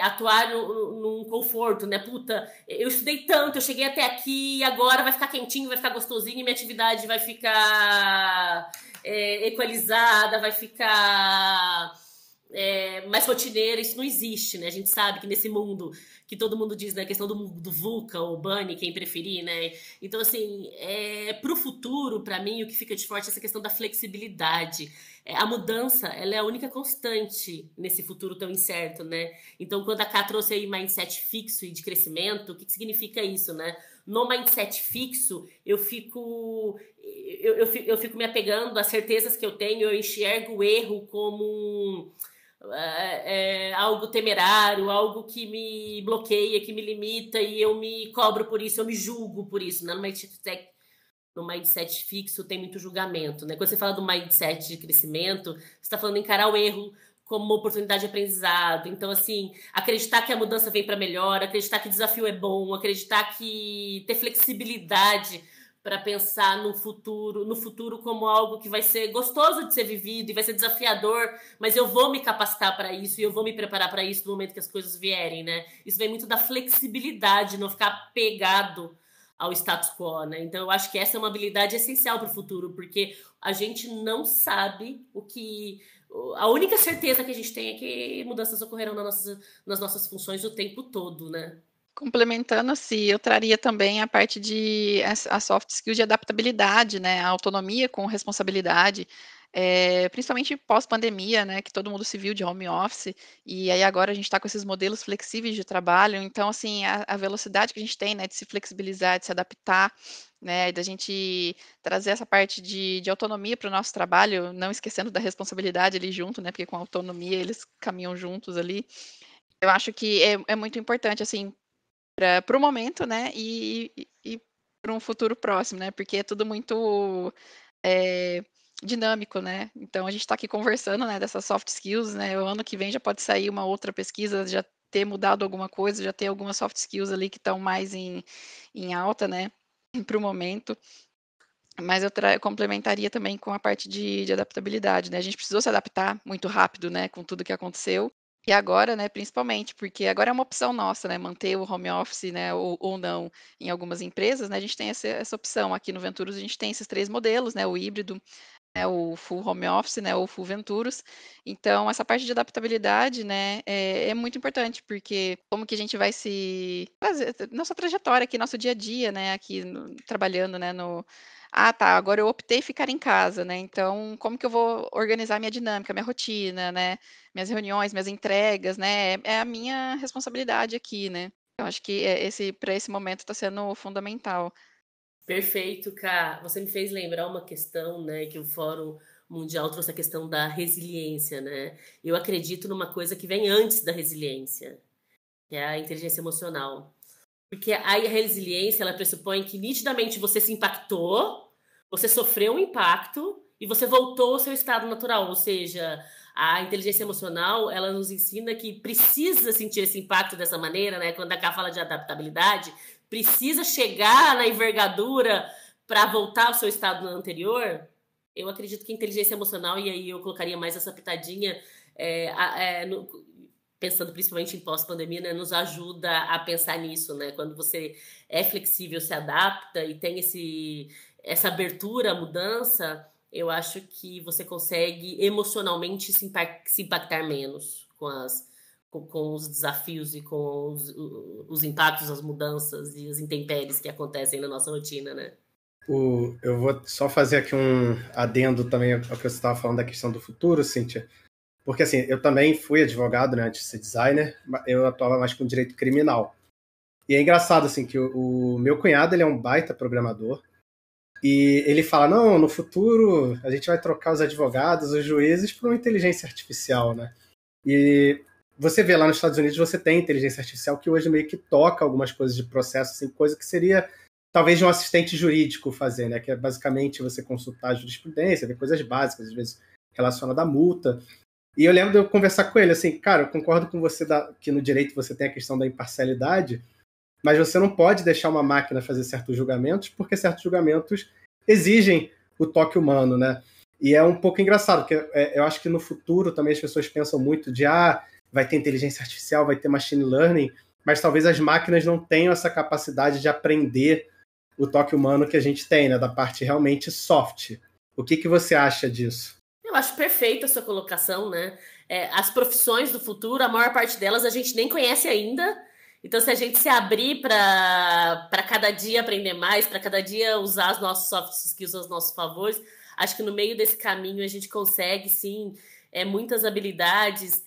[SPEAKER 4] atuar num conforto, né? Puta, eu estudei tanto, eu cheguei até aqui, agora vai ficar quentinho, vai ficar gostosinho, minha atividade vai ficar equalizada, vai ficar mais rotineira. Isso não existe, né? A gente sabe que nesse mundo que todo mundo diz, né? A questão do VUCA ou BUNNY, quem preferir, né? Então, assim, para o futuro, para mim, o que fica de forte é essa questão da flexibilidade. A mudança, ela é a única constante nesse futuro tão incerto, né? Então, quando a Ká trouxe aí mindset fixo e de crescimento, o que significa isso, né? No mindset fixo, eu fico me apegando às certezas que eu tenho, eu enxergo o erro como algo temerário, algo que me bloqueia, que me limita, e eu me cobro por isso, eu me julgo por isso, né? No mindset fixo tem muito julgamento, né? Quando você fala do mindset de crescimento, você está falando em encarar o erro como uma oportunidade de aprendizado. Então, assim, acreditar que a mudança vem para melhor, acreditar que o desafio é bom, acreditar que ter flexibilidade para pensar no futuro como algo que vai ser gostoso de ser vivido e vai ser desafiador, mas eu vou me capacitar para isso e eu vou me preparar para isso no momento que as coisas vierem, né? Isso vem muito da flexibilidade, não ficar pegado ao status quo, né? Então, eu acho que essa é uma habilidade essencial para o futuro, porque a gente não sabe o que... A única certeza que a gente tem é que mudanças ocorrerão nas nossas funções o tempo todo, né?
[SPEAKER 3] Complementando, assim, eu traria também a parte de a soft skill de adaptabilidade, né? A autonomia com responsabilidade, principalmente pós-pandemia, né? Que todo mundo se viu de home office, e aí agora a gente está com esses modelos flexíveis de trabalho, então, assim, a velocidade que a gente tem, né? De se flexibilizar, de se adaptar, né? Da gente trazer essa parte de autonomia para o nosso trabalho, não esquecendo da responsabilidade ali junto, né? Porque com a autonomia eles caminham juntos ali. Eu acho que é muito importante, assim, para o momento, né, e para um futuro próximo, né, porque é tudo muito dinâmico, né, então a gente está aqui conversando, né, dessas soft skills, né, o ano que vem já pode sair uma outra pesquisa, já ter mudado alguma coisa, já ter algumas soft skills ali que estão mais em alta, né, para o momento, mas eu complementaria também com a parte de adaptabilidade, né, a gente precisou se adaptar muito rápido, né, com tudo que aconteceu. E agora, né, principalmente, porque agora é uma opção nossa, né, manter o home office, né, ou não, em algumas empresas, né, a gente tem essa opção. Aqui no Venturos a gente tem esses 3 modelos, né, o híbrido, né, o full home office, né, ou full Venturos. Então, essa parte de adaptabilidade, né, é muito importante, porque como que a gente vai se fazer, nossa trajetória aqui, nosso dia a dia, né, aqui trabalhando, né, tá, agora eu optei ficar em casa, né? Então, como que eu vou organizar minha dinâmica, minha rotina, né? Minhas reuniões, minhas entregas, né? É a minha responsabilidade aqui, né? Eu acho que para esse momento está sendo fundamental.
[SPEAKER 4] Perfeito, Ká. Você me fez lembrar uma questão, né, que o Fórum Mundial trouxe a questão da resiliência, né? Eu acredito numa coisa que vem antes da resiliência, que é a inteligência emocional. Porque aí a resiliência, ela pressupõe que nitidamente você se impactou, você sofreu um impacto e você voltou ao seu estado natural. Ou seja, a inteligência emocional, ela nos ensina que precisa sentir esse impacto dessa maneira, né? Quando a Ká fala de adaptabilidade, precisa chegar na envergadura para voltar ao seu estado anterior. Eu acredito que a inteligência emocional, e aí eu colocaria mais essa pitadinha, pensando principalmente em pós-pandemia, né, nos ajuda a pensar nisso, né? Quando você é flexível, se adapta e tem essa abertura à mudança, eu acho que você consegue emocionalmente se impactar menos com os desafios e com os impactos, as mudanças e as intempéries que acontecem na nossa rotina, né?
[SPEAKER 1] Eu vou só fazer aqui um adendo também ao que você estava falando da questão do futuro, Cíntia. Porque, assim, eu também fui advogado, né, antes de ser designer, eu atuava mais com direito criminal. E é engraçado, assim, que o meu cunhado, ele é um baita programador, e ele fala, não, no futuro a gente vai trocar os advogados, os juízes, por uma inteligência artificial, né? E você vê lá nos Estados Unidos, você tem inteligência artificial que hoje meio que toca algumas coisas de processo, assim, coisa que seria talvez de um assistente jurídico fazer, né? Que é basicamente você consultar a jurisprudência, ver coisas básicas, às vezes relacionadas à multa. E eu lembro de eu conversar com ele, assim, cara, eu concordo com você que no direito você tem a questão da imparcialidade, mas você não pode deixar uma máquina fazer certos julgamentos, porque certos julgamentos exigem o toque humano, né? E é um pouco engraçado, porque eu acho que no futuro também as pessoas pensam muito de vai ter inteligência artificial, vai ter machine learning, mas talvez as máquinas não tenham essa capacidade de aprender o toque humano que a gente tem, né? Da parte realmente soft. O que você acha disso?
[SPEAKER 4] Eu acho perfeita a sua colocação, né? As profissões do futuro, a maior parte delas a gente nem conhece ainda. Então, se a gente se abrir para cada dia aprender mais, para cada dia usar os nossos soft skills aos nossos favores, acho que no meio desse caminho a gente consegue, sim, muitas habilidades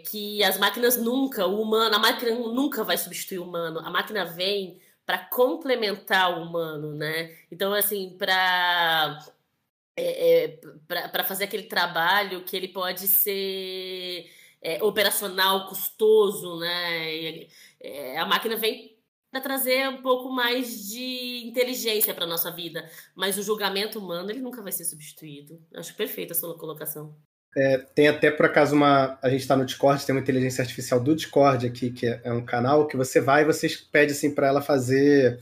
[SPEAKER 4] que as máquinas nunca, a máquina nunca vai substituir o humano. A máquina vem para complementar o humano, né? Então, assim, para fazer aquele trabalho que ele pode ser operacional, custoso, né? A máquina vem para trazer um pouco mais de inteligência para nossa vida, mas o julgamento humano ele nunca vai ser substituído. Acho perfeita a sua colocação.
[SPEAKER 1] Tem até, por acaso, a gente está no Discord, tem uma inteligência artificial do Discord aqui, que é um canal que você vai e você pede assim, para ela fazer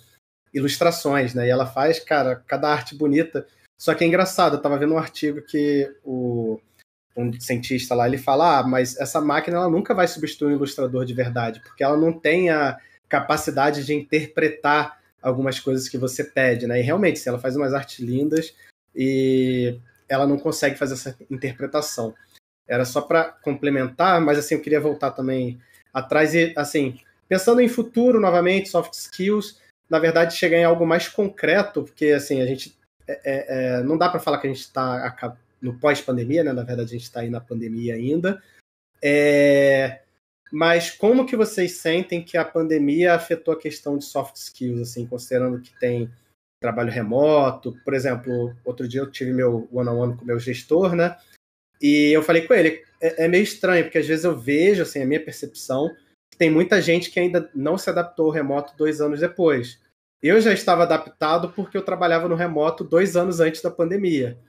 [SPEAKER 1] ilustrações, né? E ela faz, cara, cada arte bonita. Só que é engraçado, eu estava vendo um artigo que um cientista lá, ele fala, mas essa máquina ela nunca vai substituir um ilustrador de verdade, porque ela não tem a capacidade de interpretar algumas coisas que você pede, né? E realmente, ela faz umas artes lindas e ela não consegue fazer essa interpretação. Era só para complementar, mas assim, eu queria voltar também atrás e, assim, pensando em futuro, novamente, soft skills, na verdade, chegar em algo mais concreto, porque, assim, a gente não dá para falar que a gente está no pós-pandemia, né? Na verdade, a gente está aí na pandemia ainda. Mas como que vocês sentem que a pandemia afetou a questão de soft skills, assim, considerando que tem trabalho remoto? Por exemplo, outro dia eu tive meu one-on-one com o meu gestor, né? E eu falei com ele, é meio estranho, porque às vezes eu vejo, assim, a minha percepção, que tem muita gente que ainda não se adaptou ao remoto 2 anos depois. Eu já estava adaptado porque eu trabalhava no remoto 2 anos antes da pandemia.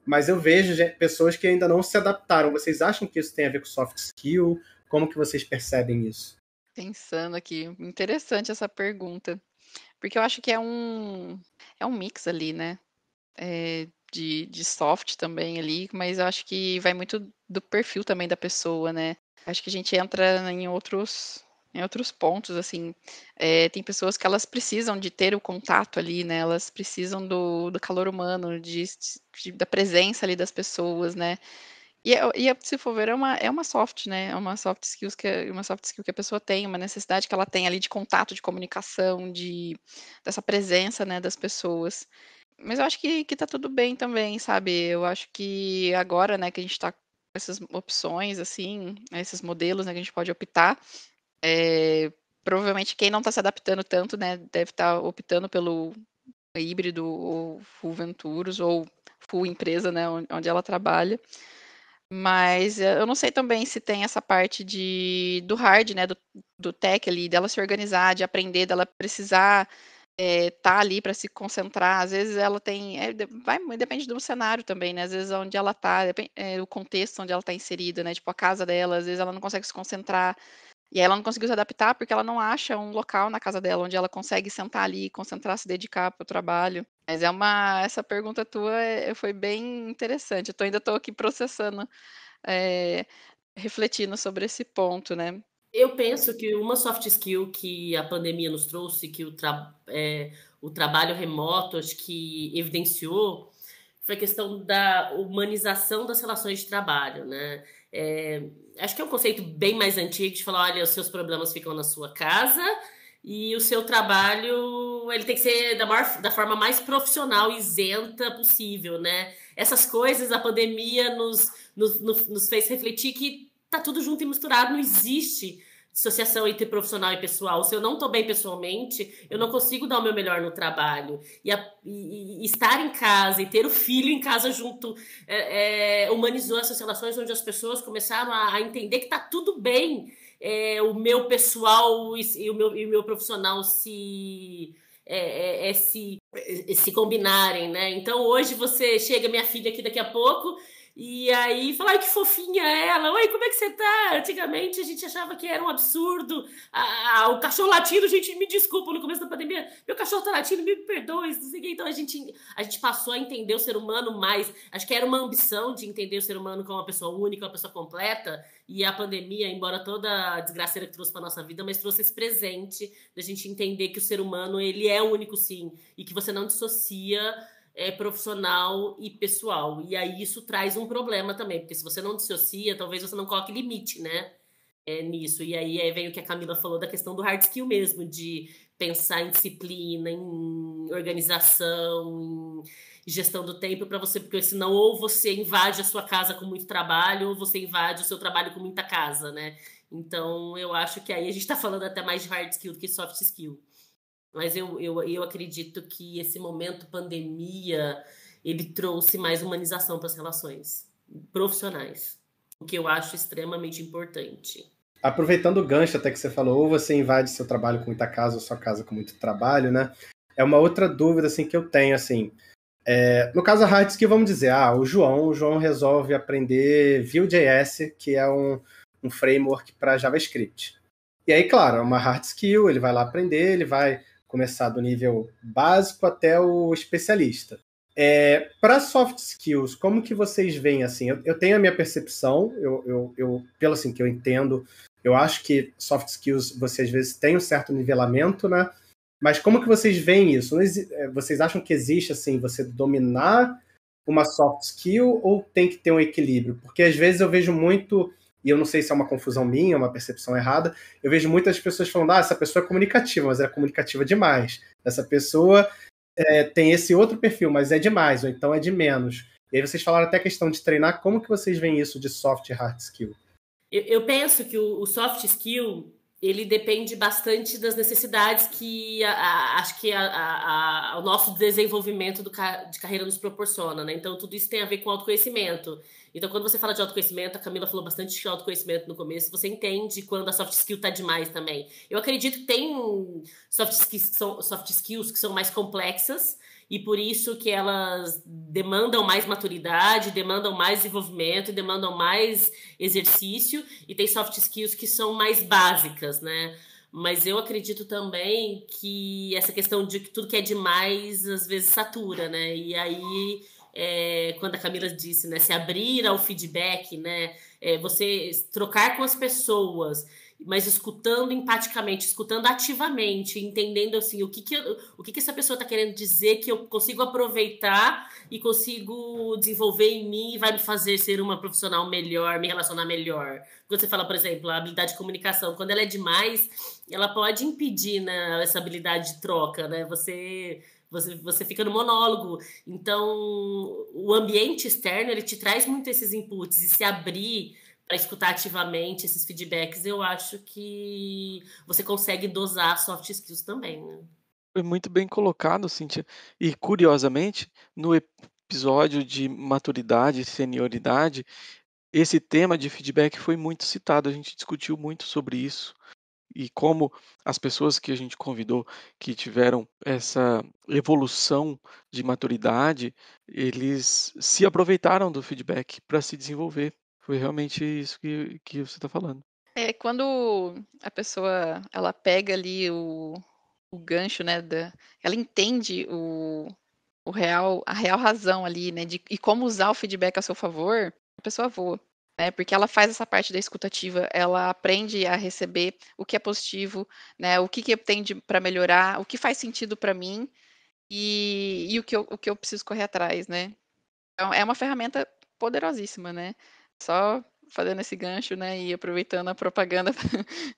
[SPEAKER 1] Mas eu vejo pessoas que ainda não se adaptaram. Vocês acham que isso tem a ver com soft skill? Como que vocês percebem isso?
[SPEAKER 3] Pensando aqui, interessante essa pergunta. Porque eu acho que é um mix ali, né? De soft também ali, mas eu acho que vai muito do perfil também da pessoa, né? Acho que a gente entra em outros pontos, assim. Tem pessoas que elas precisam de ter o contato ali, né? Elas precisam do calor humano, da presença ali das pessoas, né? E se for ver, é uma soft, né? É uma soft skills uma soft skill que a pessoa tem, uma necessidade que ela tem ali de contato, de comunicação, dessa presença, né, das pessoas. Mas eu acho que tá tudo bem também, sabe? Eu acho que agora, né, que a gente tá com essas opções, assim, esses modelos, né, que a gente pode optar, provavelmente quem não tá se adaptando tanto, né, deve estar optando pelo híbrido ou full Venturos ou full empresa, né, onde ela trabalha. Mas eu não sei também se tem essa parte do hard, né, do tech ali, dela se organizar, de aprender, dela precisar tá ali para se concentrar. Às vezes ela tem, depende do cenário também, né? Às vezes onde ela tá, o contexto onde ela tá inserida, né? Tipo a casa dela, às vezes ela não consegue se concentrar. E aí ela não conseguiu se adaptar porque ela não acha um local na casa dela onde ela consegue sentar ali, concentrar, se dedicar para o trabalho. Mas essa pergunta tua foi bem interessante. Eu ainda estou aqui processando, refletindo sobre esse ponto, né?
[SPEAKER 4] Eu penso que uma soft skill que a pandemia nos trouxe, que o trabalho remoto acho que evidenciou, foi a questão da humanização das relações de trabalho, né? Acho que é um conceito bem mais antigo de falar, olha, os seus problemas ficam na sua casa e o seu trabalho ele tem que ser da forma mais profissional e isenta possível, né? Essas coisas, a pandemia nos fez refletir que tá tudo junto e misturado, não existe dissociação entre profissional e pessoal. Se eu não estou bem pessoalmente, eu não consigo dar o meu melhor no trabalho. E estar em casa e ter o filho em casa junto humanizou essas relações, onde as pessoas começaram a entender que tá tudo bem o meu pessoal e o meu profissional se se combinarem, né? Então hoje você chega, minha filha aqui daqui a pouco, e aí fala, ai, que fofinha ela, oi, como é que você tá? Antigamente a gente achava que era um absurdo, o cachorro latindo, gente, me desculpa, no começo da pandemia, meu cachorro tá latindo, me perdoe, não sei o que. Então a gente passou a entender o ser humano mais, acho que era uma ambição de entender o ser humano como uma pessoa única, uma pessoa completa, e a pandemia, embora toda a desgraceira que trouxe pra nossa vida, mas trouxe esse presente da gente entender que o ser humano, ele é único sim, e que você não dissocia profissional e pessoal. E aí isso traz um problema também, porque se você não dissocia, talvez você não coloque limite, né? Nisso. E aí vem o que a Camila falou da questão do hard skill mesmo, de pensar em disciplina, em organização, em gestão do tempo para você, porque senão ou você invade a sua casa com muito trabalho, ou você invade o seu trabalho com muita casa, né? Então eu acho que aí a gente tá falando até mais de hard skill do que soft skill. Mas eu acredito que esse momento pandemia, ele trouxe mais humanização para as relações profissionais, o que eu acho extremamente importante.
[SPEAKER 1] Aproveitando o gancho até que você falou, ou você invade seu trabalho com muita casa ou sua casa com muito trabalho, né? É uma outra dúvida assim, que eu tenho, assim. No caso da hard skill, vamos dizer, o João resolve aprender Vue.js, que é um framework para JavaScript. E aí, claro, é uma hard skill, ele vai lá aprender, ele vai começar do nível básico até o especialista. Para soft skills, como que vocês veem assim? Eu tenho a minha percepção, pelo assim que eu entendo, eu acho que soft skills você às vezes tem um certo nivelamento, né? Mas como que vocês veem isso? Vocês acham que existe assim você dominar uma soft skill ou tem que ter um equilíbrio? Porque às vezes eu vejo muito, e eu não sei se é uma confusão minha, uma percepção errada, eu vejo muitas pessoas falando, essa pessoa é comunicativa, mas é comunicativa demais. Essa pessoa tem esse outro perfil, mas é demais, ou então é de menos. E aí vocês falaram até a questão de treinar, como que vocês veem isso de soft e hard skill?
[SPEAKER 4] Eu penso que o soft skill, ele depende bastante das necessidades que acho que o nosso desenvolvimento de carreira nos proporciona, né? Então, tudo isso tem a ver com autoconhecimento. Então, quando você fala de autoconhecimento, a Camila falou bastante de autoconhecimento no começo, você entende quando a soft skill tá demais também. Eu acredito que tem soft skills que são mais complexas, e por isso que elas demandam mais maturidade, demandam mais desenvolvimento, demandam mais exercício, e tem soft skills que são mais básicas, né? Mas eu acredito também que essa questão de que tudo que é demais, às vezes satura, né? E aí, quando a Camila disse, né? Se abrir ao feedback, né? Você trocar com as pessoas, mas escutando empaticamente, escutando ativamente, entendendo assim o que essa pessoa está querendo dizer, que eu consigo aproveitar e consigo desenvolver em mim e vai me fazer ser uma profissional melhor, me relacionar melhor. Quando você fala, por exemplo, a habilidade de comunicação, quando ela é demais, ela pode impedir, né, essa habilidade de troca, né? Você fica no monólogo. Então, o ambiente externo, ele te traz muito esses inputs, e se abrir para escutar ativamente esses feedbacks, eu acho que você consegue dosar soft skills também, né?
[SPEAKER 2] Foi muito bem colocado, Cíntia. E, curiosamente, no episódio de maturidade e senioridade, esse tema de feedback foi muito citado. A gente discutiu muito sobre isso e como as pessoas que a gente convidou que tiveram essa evolução de maturidade, eles se aproveitaram do feedback para se desenvolver. Foi realmente isso que você está falando.
[SPEAKER 3] Quando a pessoa ela pega ali o gancho, né, ela entende a real razão ali, né, e como usar o feedback a seu favor, a pessoa voa, né, porque ela faz essa parte da escutativa, ela aprende a receber o que é positivo, né, o que tem para melhorar, o que faz sentido para mim e o que eu preciso correr atrás, né. Então, é uma ferramenta poderosíssima, né. Só fazendo esse gancho, né, e aproveitando a propaganda,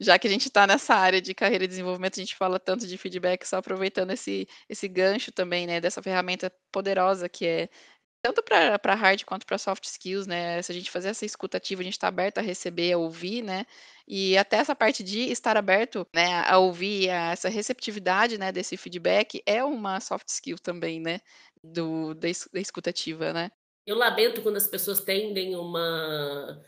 [SPEAKER 3] já que a gente está nessa área de carreira e desenvolvimento, a gente fala tanto de feedback, só aproveitando esse gancho também, né, dessa ferramenta poderosa que é tanto para hard quanto para soft skills, né, se a gente fazer essa escuta ativa, a gente está aberto a receber, a ouvir, né, e até essa parte de estar aberto, né, a ouvir, essa receptividade, né, desse feedback é uma soft skill também, né, da escuta ativa, né.
[SPEAKER 4] Eu lamento quando as pessoas tendem uma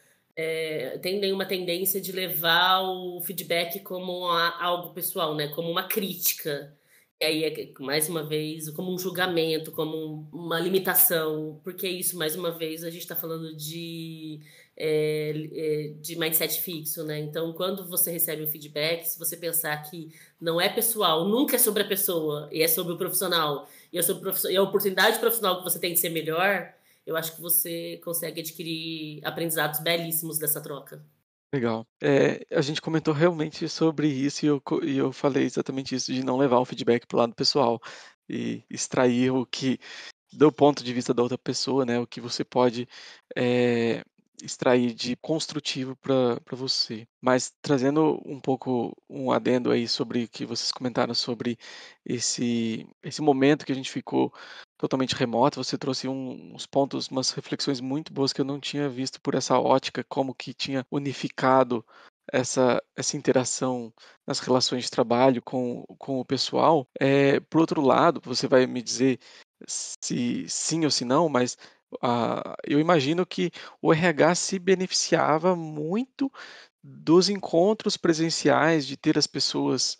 [SPEAKER 4] tendência de levar o feedback como algo pessoal, né? Como uma crítica. E aí, mais uma vez, como um julgamento, como uma limitação, porque isso, mais uma vez, a gente está falando de mindset fixo, né? Então, quando você recebe um feedback, se você pensar que não é pessoal, nunca é sobre a pessoa, e é sobre o profissional, e a oportunidade profissional que você tem de ser melhor, eu acho que você consegue adquirir aprendizados belíssimos dessa troca.
[SPEAKER 2] Legal. A gente comentou realmente sobre isso e eu falei exatamente isso, de não levar o feedback para o lado pessoal e extrair o que, do ponto de vista da outra pessoa, né, o que você pode eh, extrair de construtivo para você. Mas trazendo um pouco um adendo aí sobre o que vocês comentaram sobre esse momento que a gente ficou totalmente remoto, você trouxe uns pontos, umas reflexões muito boas que eu não tinha visto por essa ótica, como que tinha unificado essa interação nas relações de trabalho com o pessoal. Por outro lado, você vai me dizer se sim ou se não, mas eu imagino que o RH se beneficiava muito dos encontros presenciais, de ter as pessoas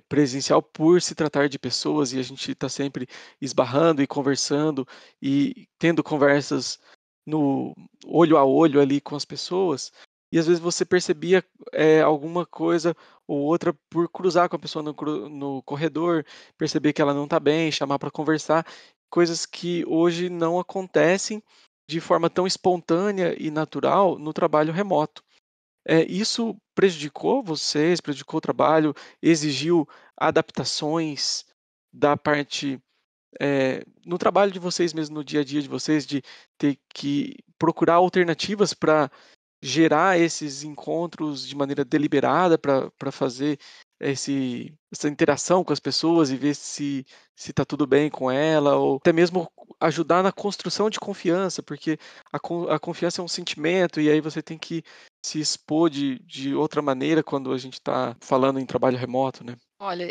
[SPEAKER 2] presencial por se tratar de pessoas e a gente está sempre esbarrando e conversando e tendo conversas no olho a olho ali com as pessoas, e às vezes você percebia alguma coisa ou outra por cruzar com a pessoa no corredor, perceber que ela não está bem, chamar para conversar, coisas que hoje não acontecem de forma tão espontânea e natural no trabalho remoto. Isso prejudicou vocês, prejudicou o trabalho, exigiu adaptações da parte, no trabalho de vocês mesmo, no dia a dia de vocês, de ter que procurar alternativas para gerar esses encontros de maneira deliberada para fazer essa interação com as pessoas e ver se está tudo bem com ela, ou até mesmo ajudar na construção de confiança, porque a confiança é um sentimento e aí você tem que se expor de outra maneira quando a gente está falando em trabalho remoto, né?
[SPEAKER 3] Olha,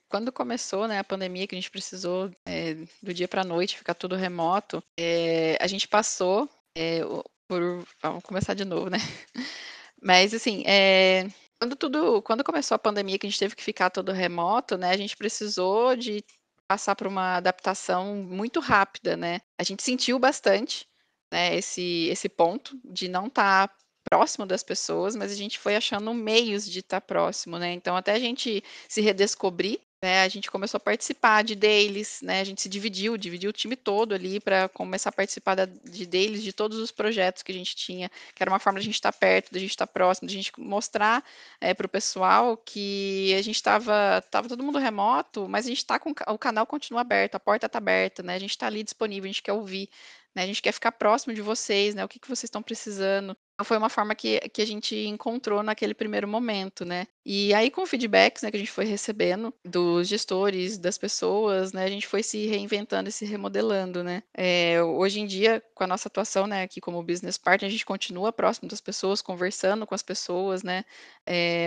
[SPEAKER 3] quando começou, né, a pandemia, que a gente precisou do dia para a noite ficar tudo remoto, a gente passou vamos começar de novo, né? Mas assim, quando começou a pandemia, que a gente teve que ficar todo remoto, né, a gente precisou de passar por uma adaptação muito rápida, né? A gente sentiu bastante, né, esse ponto de não estar próximo das pessoas, mas a gente foi achando meios de estar próximo, né? Então, até a gente se redescobrir, né, a gente começou a participar de dailies, né? A gente se dividiu o time todo ali para começar a participar de dailies, de todos os projetos que a gente tinha, que era uma forma de a gente estar perto, de a gente estar próximo, de a gente mostrar para o pessoal que a gente estava todo mundo remoto, mas a gente está com o canal continua aberto, a porta está aberta, né? A gente está ali disponível, a gente quer ouvir, né? A gente quer ficar próximo de vocês, né? O que vocês estão precisando. Então, foi uma forma que a gente encontrou naquele primeiro momento, né? E aí, com feedbacks, né, que a gente foi recebendo dos gestores, das pessoas, né, a gente foi se reinventando e se remodelando, né? Hoje em dia, com a nossa atuação, né, aqui como business partner, a gente continua próximo das pessoas, conversando com as pessoas, né,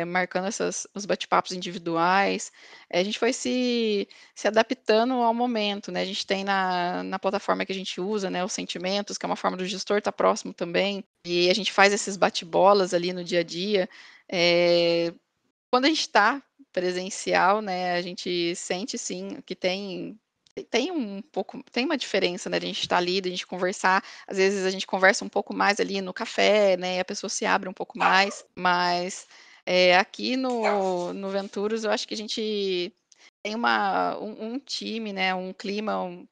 [SPEAKER 3] marcando os bate-papos individuais. A gente foi se adaptando ao momento, né? A gente tem na plataforma que a gente usa, né, os sentimentos, que é uma forma do gestor estar próximo também, e a gente faz esses bate-bolas ali no dia a dia. Quando a gente está presencial, né, a gente sente sim que tem um pouco, tem uma diferença, né, de a gente estar ali, de a gente conversar, às vezes a gente conversa um pouco mais ali no café, né, e a pessoa se abre um pouco mais, mas aqui no Venturos eu acho que a gente tem um time, né, um clima,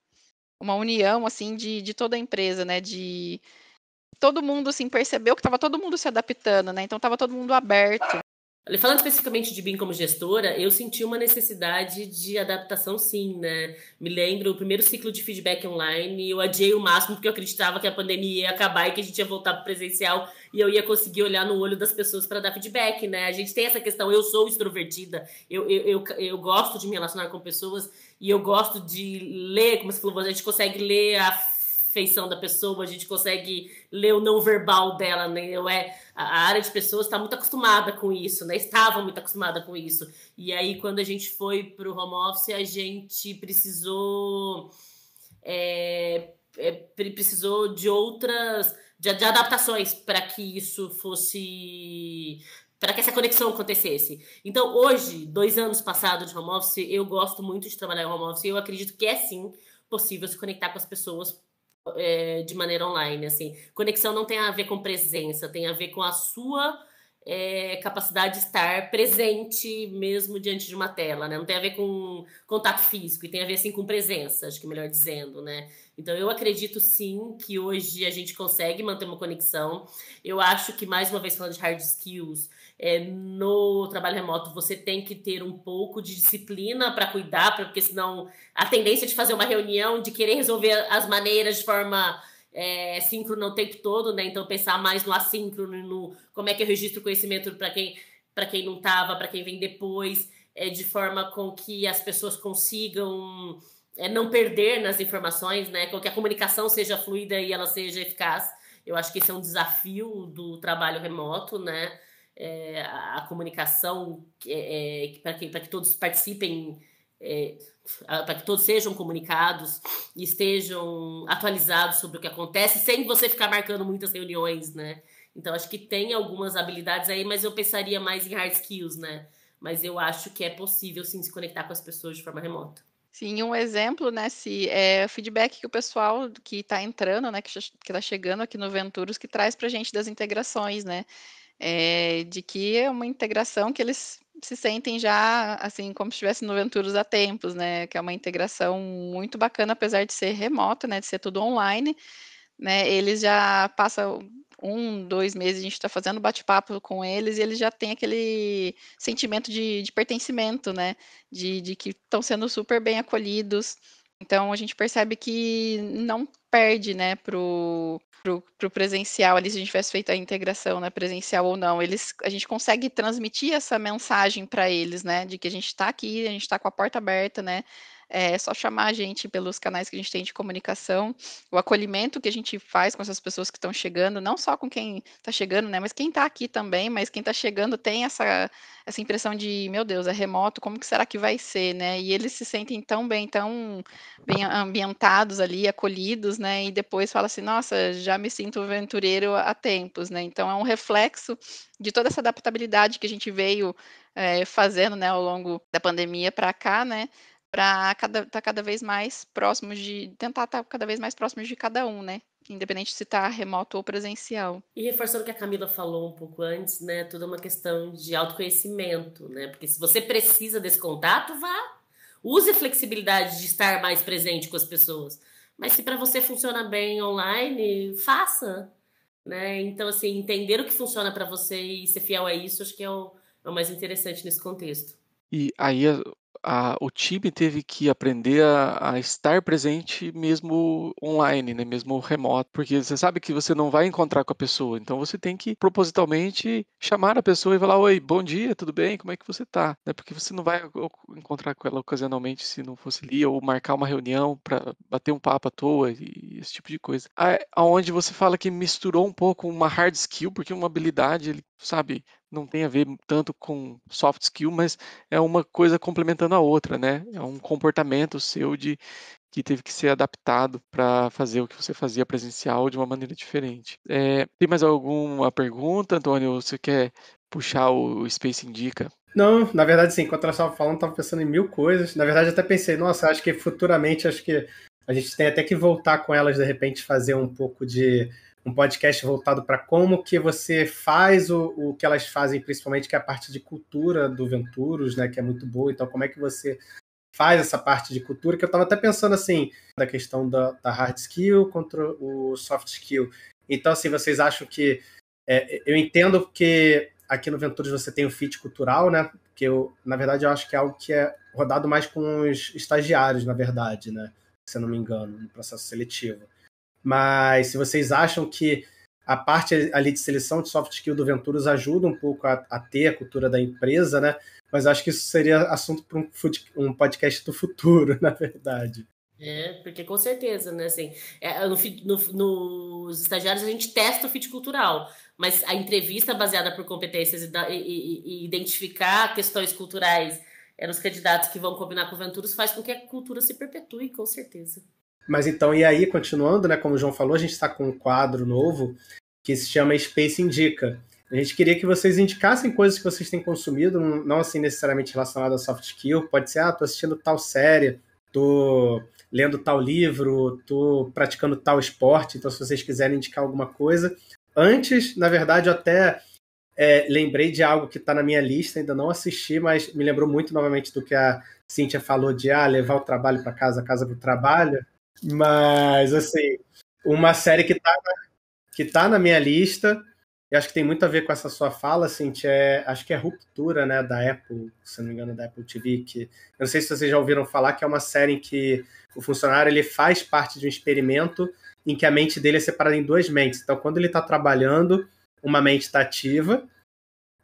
[SPEAKER 3] uma união, assim, de toda a empresa, né, de todo mundo, assim, percebeu que estava todo mundo se adaptando, né, então estava todo mundo aberto.
[SPEAKER 4] Falando especificamente de BIM como gestora, eu senti uma necessidade de adaptação, sim, né? Me lembro o primeiro ciclo de feedback online, eu adiei o máximo porque eu acreditava que a pandemia ia acabar e que a gente ia voltar para o presencial e eu ia conseguir olhar no olho das pessoas para dar feedback, né? A gente tem essa questão, eu sou extrovertida, eu gosto de me relacionar com pessoas e eu gosto de ler, como você falou, a gente consegue ler a feição da pessoa, a gente consegue ler o não verbal dela, né? A área de pessoas está muito acostumada com isso, né? Estava muito acostumada com isso. E aí, quando a gente foi para o home office, a gente precisou de outras de adaptações para que isso fosse para que essa conexão acontecesse. Então, hoje, 2 anos passados de home office, eu gosto muito de trabalhar em home office e eu acredito que é, sim, possível se conectar com as pessoas de maneira online. Assim. Conexão não tem a ver com presença, tem a ver com a sua capacidade de estar presente mesmo diante de uma tela, né? Não tem a ver com contato físico, e tem a ver, sim, com presença, acho que melhor dizendo, né? Então, eu acredito, sim, que hoje a gente consegue manter uma conexão. Eu acho que, mais uma vez, falando de hard skills, no trabalho remoto, você tem que ter um pouco de disciplina para cuidar, porque senão a tendência de fazer uma reunião, de querer resolver as maneiras de forma síncrona o tempo todo, né? Então, pensar mais no assíncrono, no como é que eu registro o conhecimento para quem não estava, para quem vem depois, de forma com que as pessoas consigam não perder nas informações, né? Com que a comunicação seja fluida e ela seja eficaz. Eu acho que esse é um desafio do trabalho remoto, né? A comunicação para que todos participem, para que todos sejam comunicados e estejam atualizados sobre o que acontece, sem você ficar marcando muitas reuniões, né? Então, acho que tem algumas habilidades aí, mas eu pensaria mais em hard skills, né? Mas eu acho que é possível, sim, se conectar com as pessoas de forma remota.
[SPEAKER 3] Sim, um exemplo, né, se é o feedback que o pessoal que está entrando, né, que está chegando aqui no Venturos, que traz para a gente das integrações, né, de que é uma integração que eles se sentem já, assim, como se estivesse no Venturos há tempos, né, que é uma integração muito bacana, apesar de ser remota, né, de ser tudo online, né, eles já passam 1, 2 meses, a gente está fazendo bate-papo com eles e eles já têm aquele sentimento de pertencimento, né, de que estão sendo super bem acolhidos. Então, a gente percebe que não perde, né, pro presencial, ali, se a gente tivesse feito a integração, né, presencial ou não, a gente consegue transmitir essa mensagem para eles, né, de que a gente está aqui, a gente está com a porta aberta, né, é só chamar a gente pelos canais que a gente tem de comunicação, o acolhimento que a gente faz com essas pessoas que estão chegando, não só com quem está chegando, né, mas quem está aqui também, mas quem está chegando tem essa impressão de, meu Deus, é remoto, como que será que vai ser, né, e eles se sentem tão bem ambientados ali, acolhidos, né, e depois fala assim, nossa, já me sinto aventureiro há tempos, né, então é um reflexo de toda essa adaptabilidade que a gente veio fazendo, né, ao longo da pandemia para cá, né, para estar cada vez mais próximos tentar estar cada vez mais próximos de cada um, né, independente se está remoto ou presencial.
[SPEAKER 4] E reforçando o que a Camila falou um pouco antes, né, tudo é uma questão de autoconhecimento, né, porque se você precisa desse contato, use a flexibilidade de estar mais presente com as pessoas. Mas se para você funciona bem online, faça, né? Então, assim, entender o que funciona para você e ser fiel a isso, acho que é o mais interessante nesse contexto.
[SPEAKER 2] E aí o time teve que aprender a estar presente mesmo online, né? Mesmo remoto, porque você sabe que você não vai encontrar com a pessoa, então você tem que propositalmente chamar a pessoa e falar, oi, bom dia, tudo bem? Como é que você tá? Né? Porque você não vai encontrar com ela ocasionalmente se não fosse ali, ou marcar uma reunião para bater um papo à toa e esse tipo de coisa. Aonde você fala que misturou um pouco uma hard skill, porque uma habilidade, ele sabe, não tem a ver tanto com soft skill, mas é uma coisa complementando a outra, né? É um comportamento seu que teve que ser adaptado para fazer o que você fazia presencial de uma maneira diferente. Tem mais alguma pergunta, Antônio? Você quer puxar o Space Indica?
[SPEAKER 1] Não, na verdade, sim, enquanto ela estava falando, eu estava pensando em 1000 coisas. Na verdade, eu até pensei, nossa, acho que futuramente, acho que a gente tem até que voltar com elas, de repente, fazer um pouco de um podcast voltado para como que você faz o que elas fazem, principalmente, que é a parte de cultura do Venturos, né, que é muito boa. Então, como é que você faz essa parte de cultura? Que eu estava até pensando, assim, da questão da hard skill contra o soft skill. Então, assim, vocês acham que... eu entendo que aqui no Venturos você tem o fit cultural, né? Que na verdade, eu acho que é algo que é rodado mais com os estagiários, na verdade, né? Se eu não me engano, no processo seletivo. Mas se vocês acham que a parte ali de seleção de soft skill do Venturos ajuda um pouco a ter a cultura da empresa, né? Mas acho que isso seria assunto para um podcast do futuro, na verdade.
[SPEAKER 4] Porque com certeza, né? Assim, nos estagiários a gente testa o fit cultural, mas a entrevista baseada por competências e identificar questões culturais nos candidatos que vão combinar com o Venturos faz com que a cultura se perpetue, com certeza.
[SPEAKER 1] Mas então, e aí, continuando, né? Como o João falou, a gente está com um quadro novo que se chama Space Indica. A gente queria que vocês indicassem coisas que vocês têm consumido, não assim necessariamente relacionado a soft skill. Pode ser, tô assistindo tal série, tô lendo tal livro, tô praticando tal esporte. Então, se vocês quiserem indicar alguma coisa. Antes, na verdade, eu até lembrei de algo que está na minha lista, ainda não assisti, mas me lembrou muito novamente do que a Cíntia falou de levar o trabalho para casa, a casa para o trabalho. Mas, assim, uma série que tá na minha lista, e acho que tem muito a ver com essa sua fala, Cíntia, acho que é Ruptura, né, da Apple, se não me engano, da Apple TV, que eu não sei se vocês já ouviram falar, que é uma série em que o funcionário ele faz parte de um experimento em que a mente dele é separada em duas mentes. Então, quando ele está trabalhando, uma mente está ativa,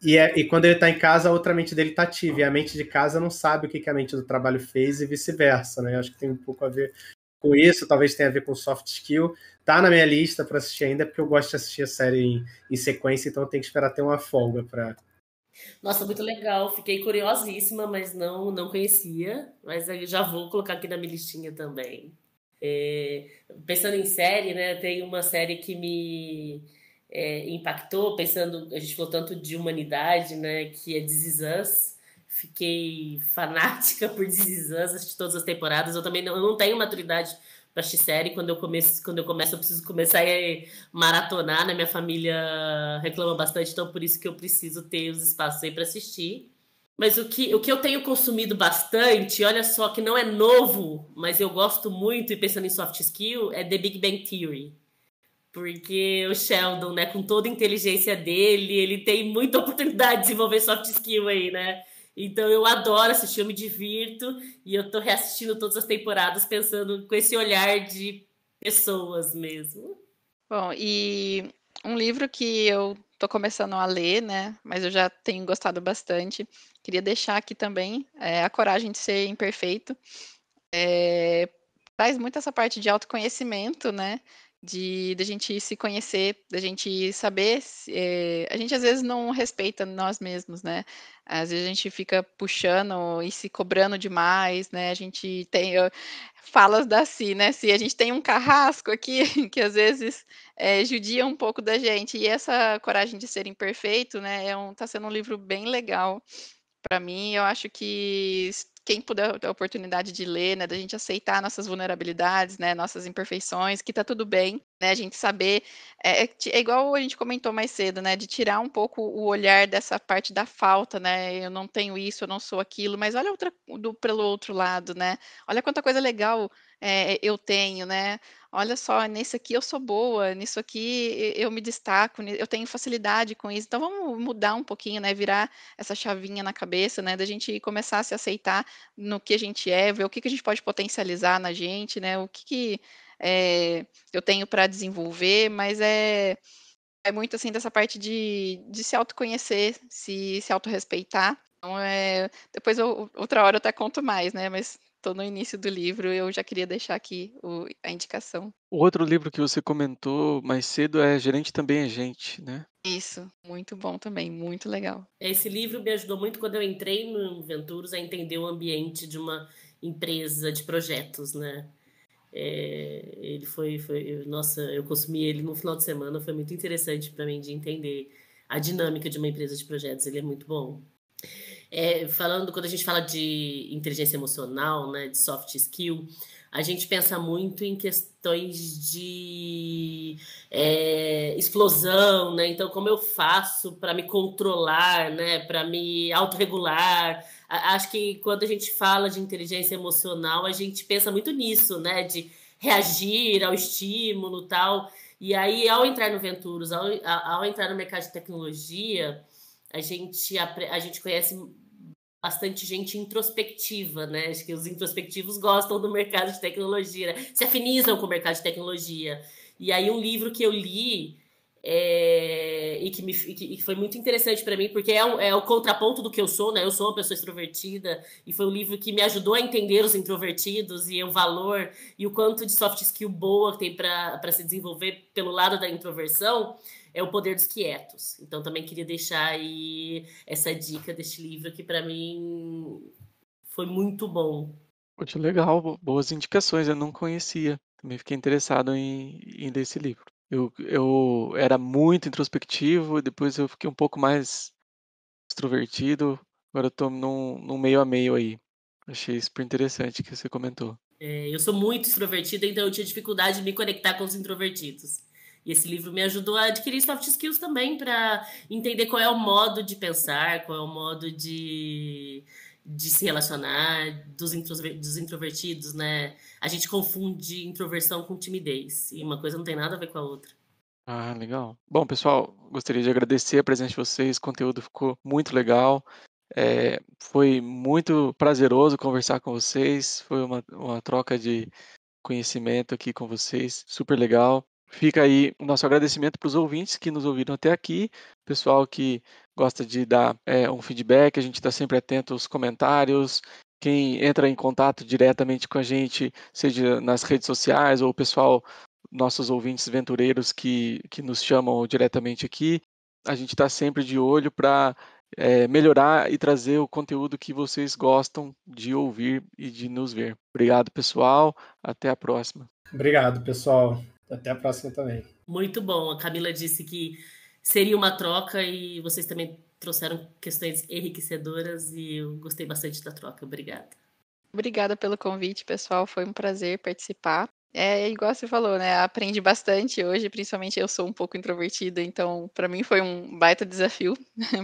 [SPEAKER 1] e quando ele está em casa, a outra mente dele está ativa, e a mente de casa não sabe o que a mente do trabalho fez, e vice-versa, né? Eu acho que tem um pouco a ver com isso, talvez tenha a ver com soft skill. Tá na minha lista para assistir ainda, porque eu gosto de assistir a série em sequência, então eu tenho que esperar ter uma folga para...
[SPEAKER 4] Nossa, muito legal. Fiquei curiosíssima, mas não conhecia. Mas eu já vou colocar aqui na minha listinha também. Pensando em série, né? Tem uma série que me impactou, pensando, a gente falou tanto de humanidade, né? Que é This Is Us. Fiquei fanática por This Is Us, assisti todas as temporadas. Eu também não tenho maturidade para assistir série. Quando eu começo, eu preciso começar a maratonar, né? Minha família reclama bastante, então por isso que eu preciso ter os espaços aí para assistir. Mas o que eu tenho consumido bastante, olha só, que não é novo, mas eu gosto muito, e pensando em soft skill, é The Big Bang Theory. Porque o Sheldon, né, com toda a inteligência dele, ele tem muita oportunidade de desenvolver soft skill aí, né? Então eu adoro assistir, eu me divirto, e eu tô reassistindo todas as temporadas pensando com esse olhar de pessoas mesmo.
[SPEAKER 3] Bom, e um livro que eu tô começando a ler, né, mas eu já tenho gostado bastante, queria deixar aqui também, A Coragem de Ser Imperfeito. Traz muito essa parte de autoconhecimento, né, de gente se conhecer, da gente saber, a gente às vezes não respeita nós mesmos, né, às vezes a gente fica puxando e se cobrando demais, né, a gente tem falas da Si, né, Se a gente tem um carrasco aqui que às vezes judia um pouco da gente, e essa Coragem de Ser Imperfeito, né, tá sendo um livro bem legal para mim. Eu acho que quem puder ter a oportunidade de ler, né, da gente aceitar nossas vulnerabilidades, né, nossas imperfeições, que tá tudo bem, né, a gente saber, é igual a gente comentou mais cedo, né, de tirar um pouco o olhar dessa parte da falta, né, eu não tenho isso, eu não sou aquilo, mas olha pelo outro lado, né, olha quanta coisa legal eu tenho, né, olha só, nesse aqui eu sou boa, nisso aqui eu me destaco, eu tenho facilidade com isso, então vamos mudar um pouquinho, né, virar essa chavinha na cabeça, né, da gente começar a se aceitar no que a gente ver o que a gente pode potencializar na gente, né, o que eu tenho para desenvolver, mas é muito assim dessa parte de se autoconhecer, se autorrespeitar. Então, depois outra hora eu até conto mais, né, mas estou no início do livro, eu já queria deixar aqui a indicação.
[SPEAKER 2] O outro livro que você comentou mais cedo é Gerente Também é Gente, né?
[SPEAKER 3] Isso, muito bom também, muito legal.
[SPEAKER 4] Esse livro me ajudou muito quando eu entrei no Venturos a entender o ambiente de uma empresa de projetos, né? Ele nossa, eu consumi ele no final de semana, foi muito interessante para mim de entender a dinâmica de uma empresa de projetos, ele é muito bom. Quando a gente fala de inteligência emocional, né, de soft skill, a gente pensa muito em questões de explosão, né? Então, como eu faço para me controlar, né? Para me autorregular? Acho que quando a gente fala de inteligência emocional, a gente pensa muito nisso, né? De reagir ao estímulo e tal. E aí, ao entrar no Venturos, ao entrar no mercado de tecnologia, a gente conhece bastante gente introspectiva, né? Acho que os introspectivos gostam do mercado de tecnologia, né? Se afinizam com o mercado de tecnologia. E aí um livro que eu li e que foi muito interessante para mim, porque é o contraponto do que eu sou, né? Eu sou uma pessoa extrovertida, e foi um livro que me ajudou a entender os introvertidos e o valor e o quanto de soft skill boa tem para se desenvolver pelo lado da introversão. É O Poder dos Quietos. Então também queria deixar aí essa dica deste livro que para mim foi muito bom.
[SPEAKER 2] Poxa, legal, boas indicações, eu não conhecia. Também fiquei interessado em ler esse livro. Eu era muito introspectivo, depois eu fiquei um pouco mais extrovertido. Agora eu tô num meio a meio aí. Achei super interessante o que você comentou.
[SPEAKER 4] Eu sou muito extrovertida, então eu tinha dificuldade de me conectar com os introvertidos. E esse livro me ajudou a adquirir soft skills também, para entender qual é o modo de pensar, qual é o modo de se relacionar dos introvertidos, né? A gente confunde introversão com timidez, e uma coisa não tem nada a ver com a outra.
[SPEAKER 2] Ah, legal. Bom, pessoal, gostaria de agradecer a presença de vocês. O conteúdo ficou muito legal. Foi muito prazeroso conversar com vocês. Foi uma troca de conhecimento aqui com vocês. Super legal. Fica aí o nosso agradecimento para os ouvintes que nos ouviram até aqui. Pessoal que gosta de dar um feedback, a gente está sempre atento aos comentários. Quem entra em contato diretamente com a gente, seja nas redes sociais ou o pessoal, nossos ouvintes aventureiros que nos chamam diretamente aqui, a gente está sempre de olho para melhorar e trazer o conteúdo que vocês gostam de ouvir e de nos ver. Obrigado, pessoal. Até a próxima.
[SPEAKER 1] Obrigado, pessoal. Até a próxima também.
[SPEAKER 4] Muito bom. A Camila disse que seria uma troca e vocês também trouxeram questões enriquecedoras e eu gostei bastante da troca. Obrigada.
[SPEAKER 3] Obrigada pelo convite, pessoal. Foi um prazer participar. Igual você falou, né? Aprendi bastante hoje, principalmente eu sou um pouco introvertida, então para mim foi um baita desafio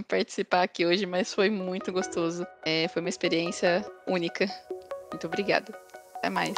[SPEAKER 3] participar aqui hoje, mas foi muito gostoso. Foi uma experiência única. Muito obrigada. Até mais.